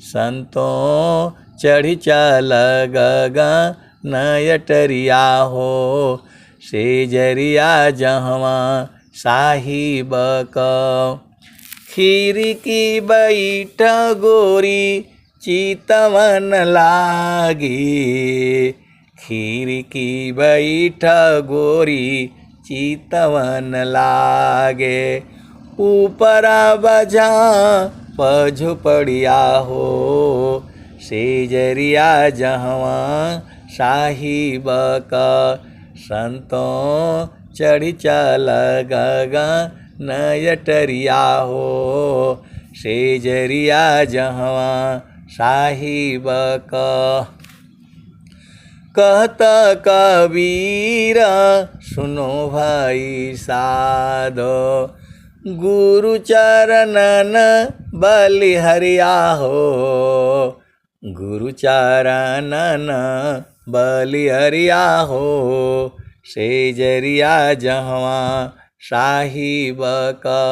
संतों चढ़ी चल गगन नयटरिया हो, सेजरिया जहवा साहिब का। खीरी की बैठ गोरी चितवन लागी, खीरी की बैठ गोरी चितवन लागे, ऊपरा बजा पझुपड़िया हो, सेजरिया जहवा साहिब का। संतों चढ़ी चल गगन नयटरिया हो, सेजरिया जहवा साहिब का। कहता कबीर सुनो भाई साधो, गुरु चरणन बलिहरिया हो, गुरु चरणन बलिहरिया हो, सेजरिया जहवा साहिब का।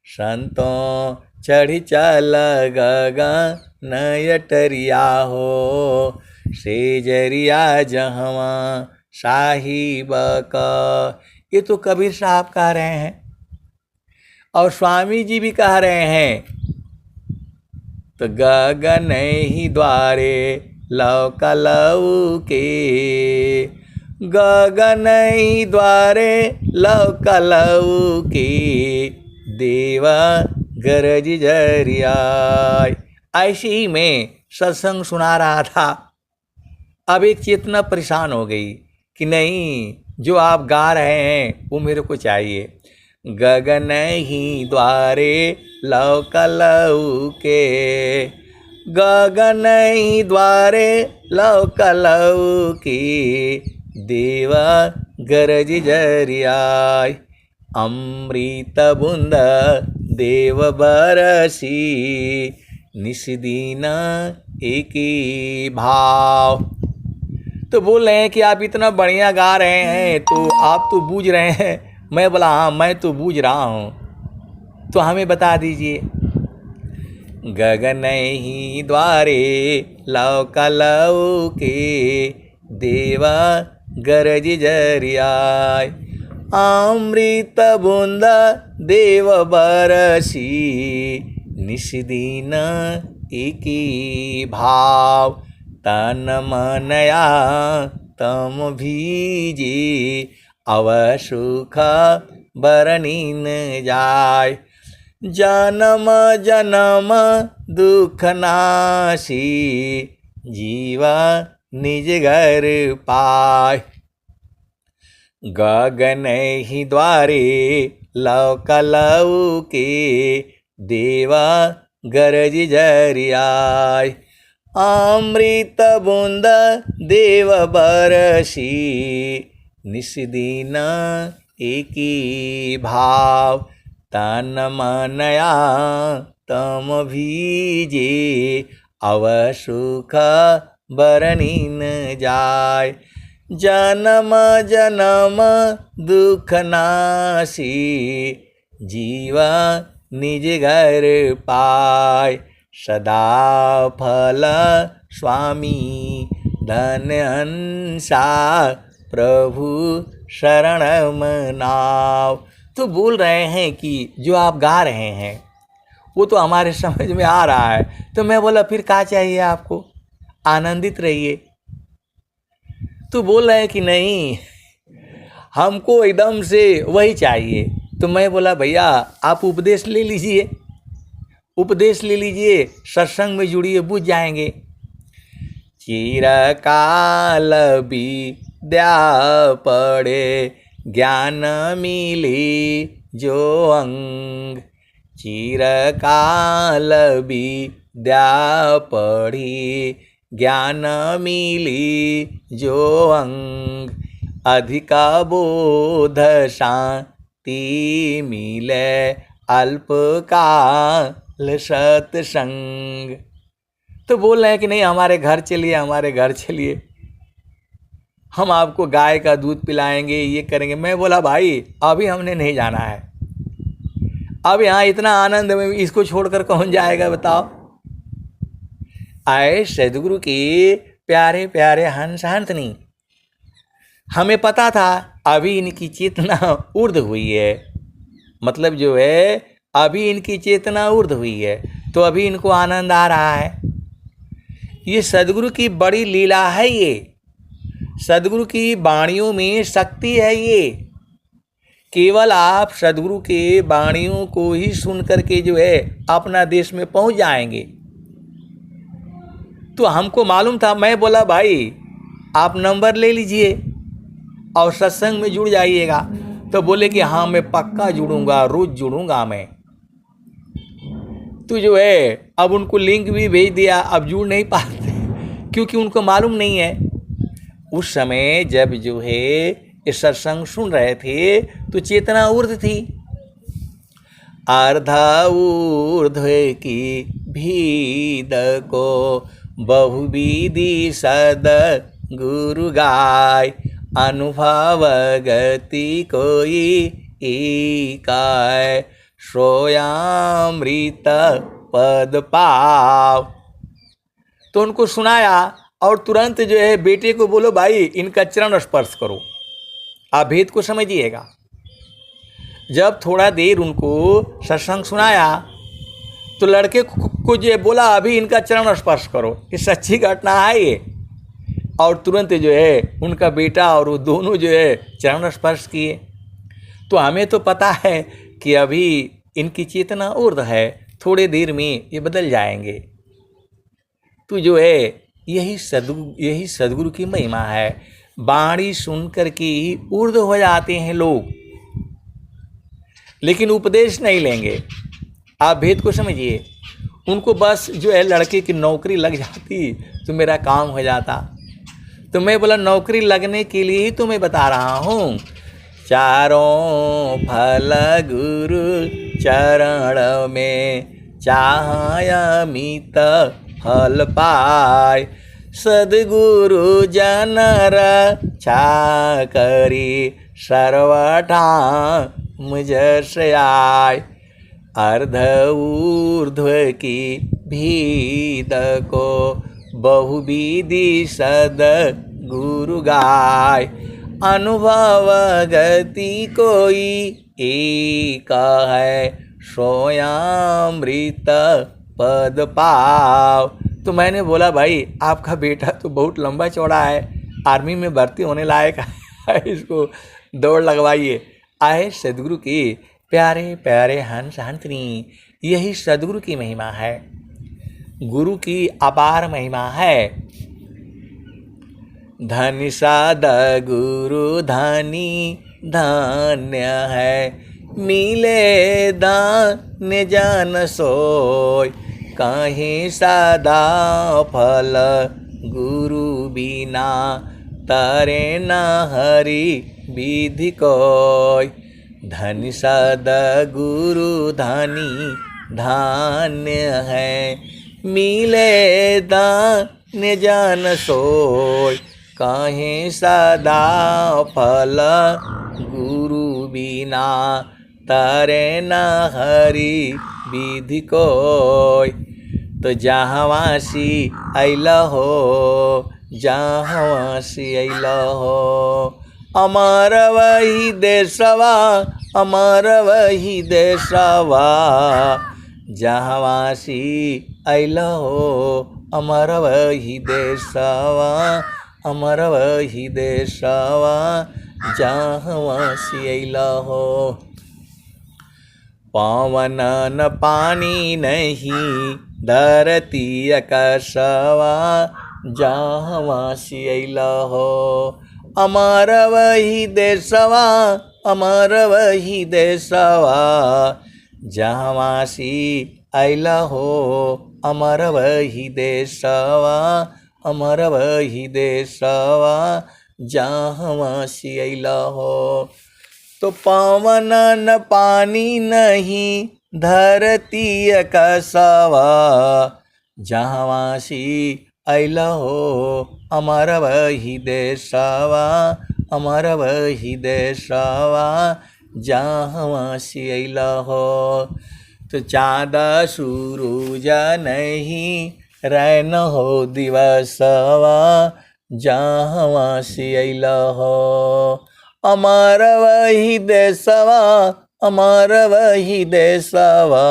संतों चढ़ी चल गगन नयटरिया हो, सेजरिया जहवा साहिब का। ये तो कबीर साहब कह रहे हैं और स्वामी जी भी कह रहे हैं। तो गगन ही द्वारे लौका लौके, गगन ही द्वारे लौका लौके, देवा गरज जरिया। ऐसे ही मैं सत्संग सुना रहा था। अब एक चेतना परेशान हो गई कि नहीं, जो आप गा रहे हैं वो मेरे को चाहिए। गगन ही द्वारे लौका लौके, गगन ही द्वारे लौका लौके, देवा गरज जरियाय। अमृत बूंद देव बरसी, निस्दीन एकी भाव। तो बोल रहे हैं कि आप इतना बढ़िया गा रहे हैं तो आप तो बूझ रहे हैं। मैं बोला हाँ मैं तो बूझ रहा हूँ, तो हमें बता दीजिए। गगन ही द्वारे लौका लौके देवा गरज जरियाय, अमृत बूंद देव बरसी निषदीन एकी भाव, तन मनया तम भीजे अवसुख बरनीन जाय, जन्म जन्म दुख नाशी जीवा निज घर पाय, गगन ही द्वारे लौका लौके देवा गरज जरियाय, अमृत बूंद देव बरसी निषदीन एकी भाव, तन मनया तम भीजे अवसुख बरनीन जाय, जन्म जन्म दुख नाशी जीवा निज घर पाय, सदा फल स्वामी धन हंसा प्रभु शरण मनाव। तो बोल रहे हैं कि जो आप गा रहे हैं वो तो हमारे समझ में आ रहा है। तो मैं बोला फिर क्या चाहिए आपको, आनंदित रहिए। तो बोल रहे हैं कि नहीं हमको एकदम से वही चाहिए। तो मैं बोला भैया आप उपदेश ले लीजिए, उपदेश ले लीजिए, सत्संग में जुड़िए, बुझ जाएंगे। चिरकाल विद्या पढ़े ज्ञान मिली जो अंग, चिरकाल विद्या पढ़ी ज्ञान मिली जो अंग, अधिका बोध शांति मिले अल्पकाल सत्संग। तो बोल रहे हैं कि नहीं हमारे घर चलिए, हमारे घर चलिए, हम आपको गाय का दूध पिलाएंगे, ये करेंगे। मैं बोला भाई अभी हमने नहीं जाना है, अब यहाँ इतना आनंद में इसको छोड़कर कौन जाएगा बताओ। आए सदगुरु के प्यारे प्यारे हंस हंसनी, हमें पता था अभी इनकी चेतना ऊर्ध हुई है, मतलब जो है अभी इनकी चेतना ऊर्ध हुई है, तो अभी इनको आनंद आ रहा है। ये सदगुरु की बड़ी लीला है, ये सदगुरु की वाणियों में शक्ति है। ये केवल आप सदगुरु के वाणियों को ही सुन करके जो है अपना देश में पहुंच जाएंगे। तो हमको मालूम था, मैं बोला भाई आप नंबर ले लीजिए और सत्संग में जुड़ जाइएगा। तो बोले कि हाँ मैं पक्का जुड़ूंगा, रोज जुड़ूंगा मैं। तो जो है अब उनको लिंक भी भेज दिया, अब जुड़ नहीं पाते क्योंकि उनको मालूम नहीं है। उस समय जब जो है ये सत्संग सुन रहे थे तो चेतना ऊर्ध थी, अर्धा ऊर्ध की भीद को बहुविधि सद गुरु गाय, अनुभव गति कोई एकाय, सोयामृत पद पाव। तो उनको सुनाया और तुरंत जो है बेटे को बोलो भाई इनका चरण स्पर्श करो, आप भेद को समझिएगा। जब थोड़ा देर उनको सत्संग सुनाया तो लड़के को जो बोला अभी इनका चरण स्पर्श करो, ये सच्ची घटना है ये। और तुरंत जो है उनका बेटा और वो दोनों जो है चरण स्पर्श किए। तो हमें तो पता है कि अभी इनकी चेतना ऊर्ध है, थोड़े देर में ये बदल जाएंगे। तो जो है यही सदगुरु की महिमा है, वाणी सुन कर के ही ऊर्ध हो जाते हैं लोग, लेकिन उपदेश नहीं लेंगे। आप भेद को समझिए। उनको बस जो है लड़के की नौकरी लग जाती तो मेरा काम हो जाता। तो मैं बोला नौकरी लगने के लिए ही तो मैं बता रहा हूँ, चारों फल गुरु चरण में चाहय अमित फल पाय, सद्गुरु जन रक्षा करी सर्वठा मुझस आय। अर्ध ऊर्ध्व की भीद को बहुविधि सद्गुरु गाय। अनुभव गति कोई एक है सोयामृत पद पाव। तो मैंने बोला भाई आपका बेटा तो बहुत लंबा चौड़ा है, आर्मी में भर्ती होने लायक है, इसको दौड़ लगवाइए। आए सदगुरु की प्यारे प्यारे हंस हंसनी, यही सदगुरु की महिमा है, गुरु की अपार महिमा है। धन साध गुरु धनी धन्य है, मिले दान जन सोय। कहीं सदा फल गुरु बिना, तरे न हरि विधि कोय। धन सद गुरु धनी धान्य है, मिले दान जन सोय। कहीं सदा फल गुरु बिना, तरे न हरि विधि कोय। तो जहाँवासी अल हो, जहाँवासी अल हो, अमर वही देशवा, अमर वही देशवा। जहाँवासी अल हो, अमर वही देशवा, अमर वही देशवा। जहाँवासी अल हो। पवन न पानी नहीं, धरती आकाशवा। जहाँवासी अल हो, अमर वही देशवा, अमर वही देशवा। जहाँवासी अल हो, अमर वही देशवा, अमर वही देशवा। जहाँवासी अल हो। तो पवन न पानी नहीं, धरती आकाशवा। जहाँवासी अल हो, अमर वही देशवा, अमर वही देशवा। जहाँवासी अल हो। तो चाँद सूरज नहीं, रैन हो दिवसवा। जहाँवासी अल हो, अमर वही देशवा, अमर वही देशवा।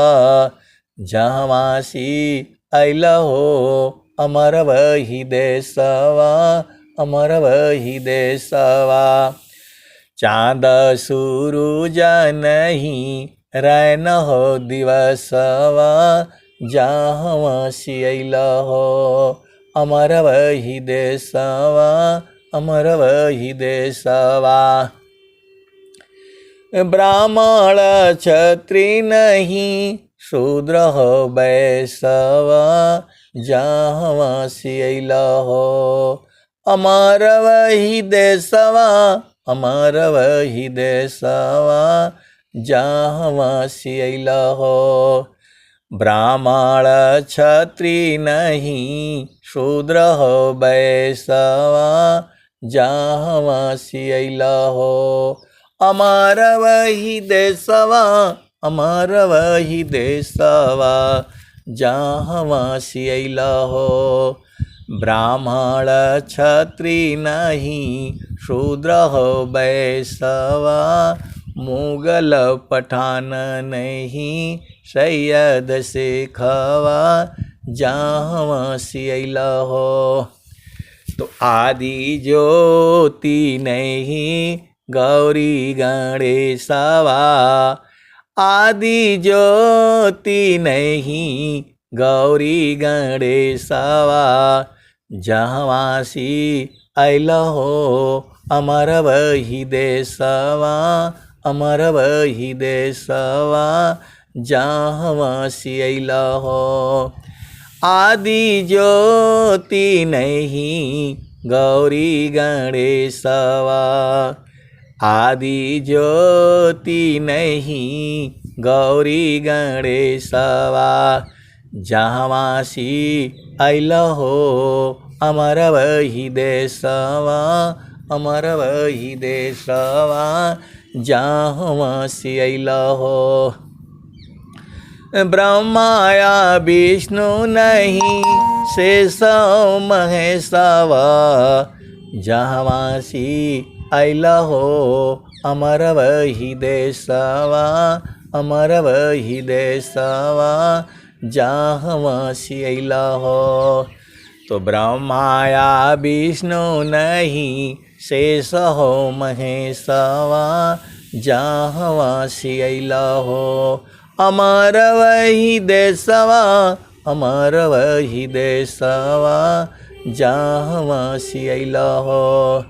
जहाँवासी अल हो, अमर वही देशवा, अमर वही देशवा। चाँद सूरज नहीं, रैन हो दिवसवा। जहाँवासी अल हो, अमर वही देशवा, अमर वही देशवा। ब्राह्मण क्षत्रिय नहीं, शूद्र हो वैश्यवा। जहाँवासी अल हो, अमर वही देशवा, अमर वही देशवा। जहाँवासी अल हो। ब्राह्मण क्षत्रिय नहीं, शूद्र हो वैश्यवा। जहाँवासी अल हो, अमर वही देशवा, अमर वही देशवा। जहाँवासी अल हो। ब्राह्मण क्षत्रिय नहीं, शूद्र हो वैश्यवा। मुगल पठान नहीं, सैयद शेखवा। जहाँवासी अल हो। तो आदि ज्योति नहीं, गौरी गणेशवा। आदि ज्योति नहीं, गौरी गणेशवा। जहाँवासी अल हो, अमर वही देशवा, अमर वही देशवा। जहाँवासी अल हो। आदि ज्योति नहीं, गौरी गणेशवा। आदि ज्योति नहीं, गौरी गणेशवा। जहाँवासी अल हो, अमर वही देशवा, अमर वही देशवा, जहाँ से अइला हो। ब्रह्माया विष्णु नहीं शेष महेशवा, जहाँ से अइला हो। अमर वही देशवा, अमर वही देशवा, जहाँ से अइला हो। तो ब्रह्माया विष्णु नहीं शेष हो महेशवा, जहाँ से अइला हो। अमर वही देशवा, अमर वही देशवा, जहाँ से अइला हो।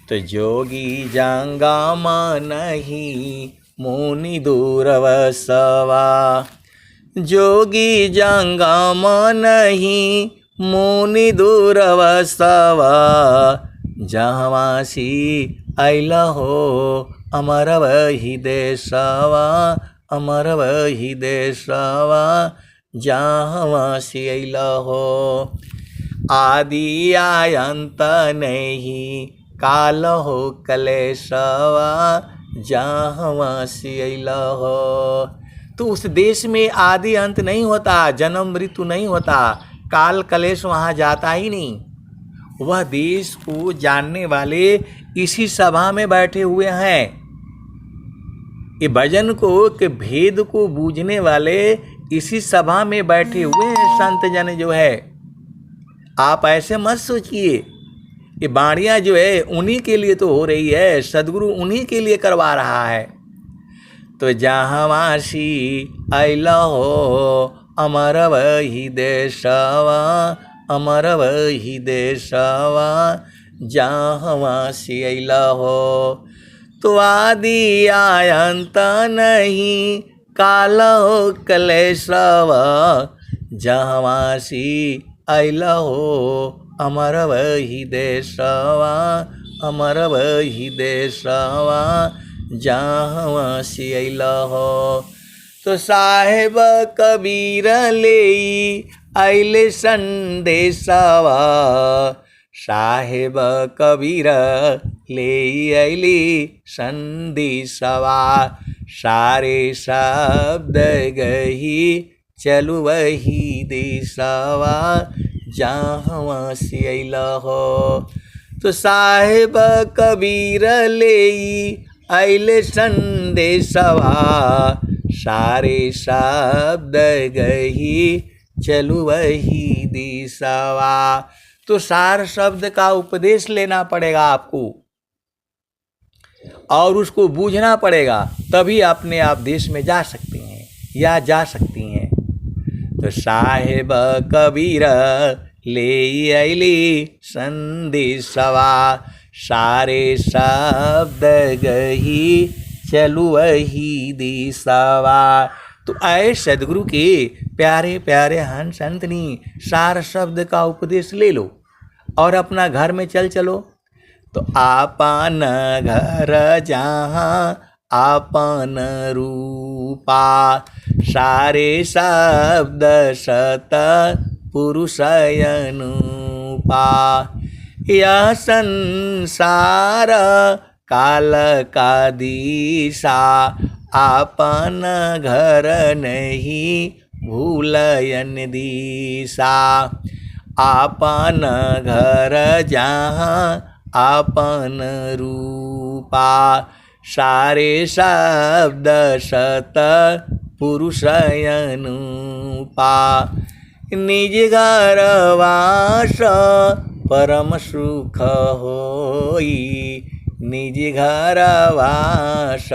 तो जोगी जंगमा नहीं मुनि दूरवसवा, जोगी जंगमा नहीं मुनि दूरवसवा, जहाँ से अइला हो। अमर वही देशवा, अमर वही देशवा, जहाँ से अइला हो। आदि अंत नहीं काल हो कलेशवा, जहाँ से अइला हो। तो उस देश में आदि अंत नहीं होता, जन्म मृत्यु नहीं होता, काल कलेश वहाँ जाता ही नहीं। वह देश को जानने वाले इसी सभा में बैठे हुए हैं। ये भजन को के भेद को बूझने वाले इसी सभा में बैठे हुए हैं संत जन जो है। आप ऐसे मत सोचिए, ये बाणियाँ जो है उन्हीं के लिए तो हो रही है, सदगुरु उन्हीं के लिए करवा रहा है। तो जहाँ से अइला हो, अमर वही देशवा, अमर वही देशवा, जहाँ से अइला हो। तो आदि अंत नहीं काल हो कलेशवा, जहाँ से अइला हो। अमर वही देशवा, अमर वही देशवा, जहाँ से अइला हो। तो साहेब कबीर ले अइले संदेशवा, साहेब कबीर ले अइले संदेशवा, सारे शब्द गही चलु वही देशवा, जहाँ से अइला हो। तो साहेब कबीर ले अइले संदेशवा, सारे शब्द गही चलु वही दिशवा। तो सार शब्द का उपदेश लेना पड़ेगा आपको और उसको बूझना पड़ेगा, तभी अपने आप देश में जा सकते हैं या जा सकती हैं। तो साहेब कबीर ले अइली संदेशवा, सारे शब्द गही चलु वही दिशवा। तो आए सदगुरु के प्यारे प्यारे हंस संतनी सार शब्द का उपदेश ले लो और अपना घर में चलो। तो आपन घर जहाँ आपन रूपा, सारे शब्द सत पुरुष अनुपा। यह संसार काल का दिशा, आपन घर नहीं भूलयन दिशा। आपन घर जहाँ आपन रूपा, सारे शब्द सत पुरुष अनुपा। निज घर वास परम सुख होई, निज घर वास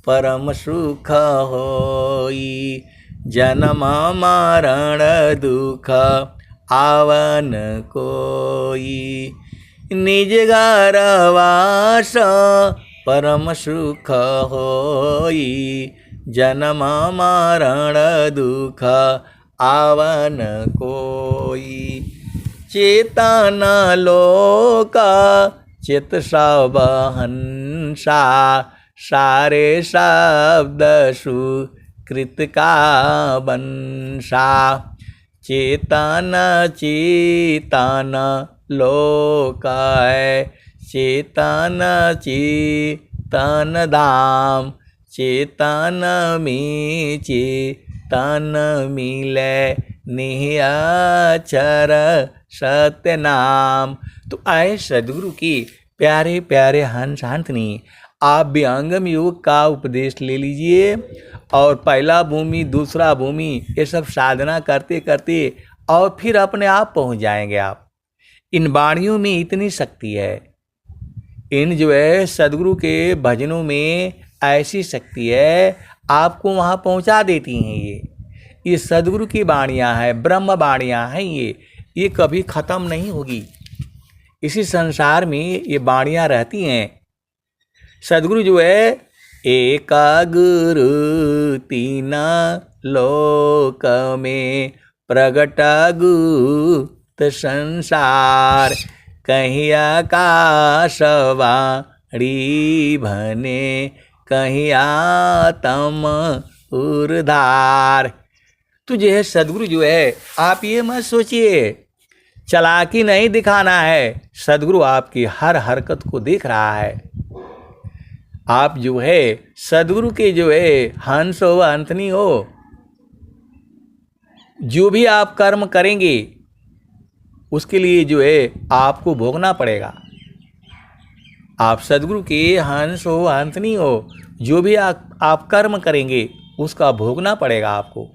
परम सुख होई। जन्म मरण दुख आवन कोई, निज घर वास परम सुख होई। जन्म मरण दुख आवन कोई। चेतन लोक चित सब हंसा, सारे शब्द सुकृत का बंसा। चेतन चेतन लोकाय, चेतन चेतन धाम, चेतन में चेतन मिले, निहाचर सत्य नाम। तो आए सदगुरु की प्यारे प्यारे हंस हंसनी, आप विहंगम योग का उपदेश ले लीजिए और पहला भूमि दूसरा भूमि ये सब साधना करते करते और फिर अपने आप पहुंच जाएंगे आप। इन वाणियों में इतनी शक्ति है, इन जो है सदगुरु के भजनों में ऐसी शक्ति है, आपको वहाँ पहुँचा देती हैं। ये सदगुरु की वाणियाँ हैं, ब्रह्म वाणियाँ हैं। ये कभी ख़त्म नहीं होगी। इसी संसार में ये वाणियाँ रहती हैं। सदगुरु जो है एका गुरु तीना लोक में, प्रगट गुप्त संसार, कहीं आकाशवाणी भने, कहीं आत्म उर्धार। तो जो है सदगुरु जो है, आप ये मत सोचिए चालाकी नहीं दिखाना है, सदगुरु आपकी हर हरकत को देख रहा है। आप जो है सदगुरु के जो है हंस हो अंतनी हो, जो भी आप कर्म करेंगे उसके लिए जो है आपको भोगना पड़ेगा। आप सदगुरु के हंस हो अंतनी हो, जो भी आप कर्म करेंगे उसका भोगना पड़ेगा आपको।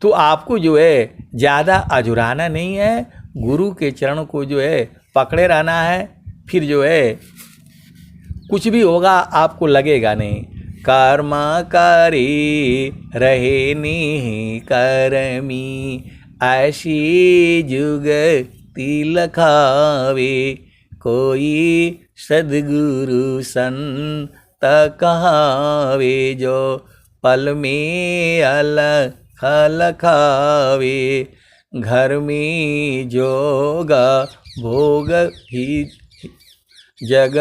तो आपको जो है ज़्यादा अजुराना नहीं है, गुरु के चरण को जो है पकड़े रहना है। फिर जो है कुछ भी होगा आपको लगेगा नहीं। कर्म करी रहे नहीं करमी, ऐसी जुगति लखावे, कोई सदगुरु संत कहावे, जो पल में अलख लखावे, घर में जोगा भोग ही जग,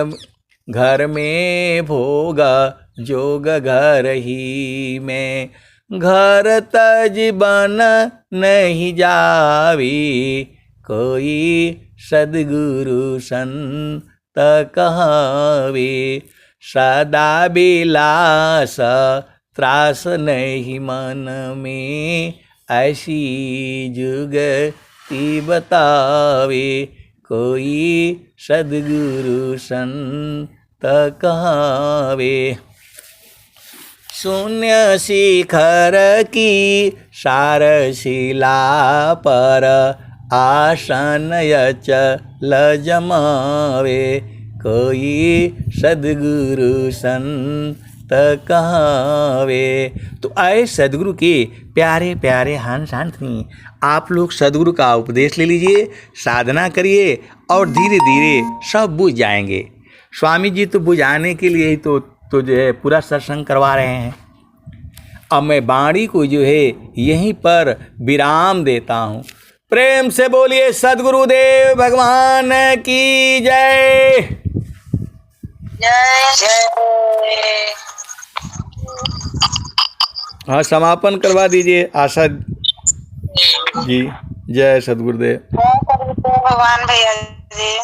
घर में भोगा जोग घर ही में, घर तज बन नहीं जावी, कोई सदगुरु संत कहावे, सदा बिलास त्रास नहीं मन में, ऐसी जुगति बतावे, कोई सदगुरु संत कहावे। शून्य शिखर की सारशिला पर, आसन अचल जमावे, कोई सदगुरु संत कहावे। तो आए सदगुरु के प्यारे प्यारे हंस हंसनी, आप लोग सदगुरु का उपदेश ले लीजिए, साधना करिए और धीरे धीरे सब बुझ जाएंगे। स्वामी जी तो बुझाने के लिए ही तो जो है पूरा सत्संग करवा रहे हैं। अब मैं वाणी को जो है यहीं पर विराम देता हूँ। प्रेम से बोलिए सद्गुरुदेव भगवान की जय। जय जय। हाँ, समापन करवा दीजिए आशा जी। जय सद्गुरुदेव। भगवान भैया जी।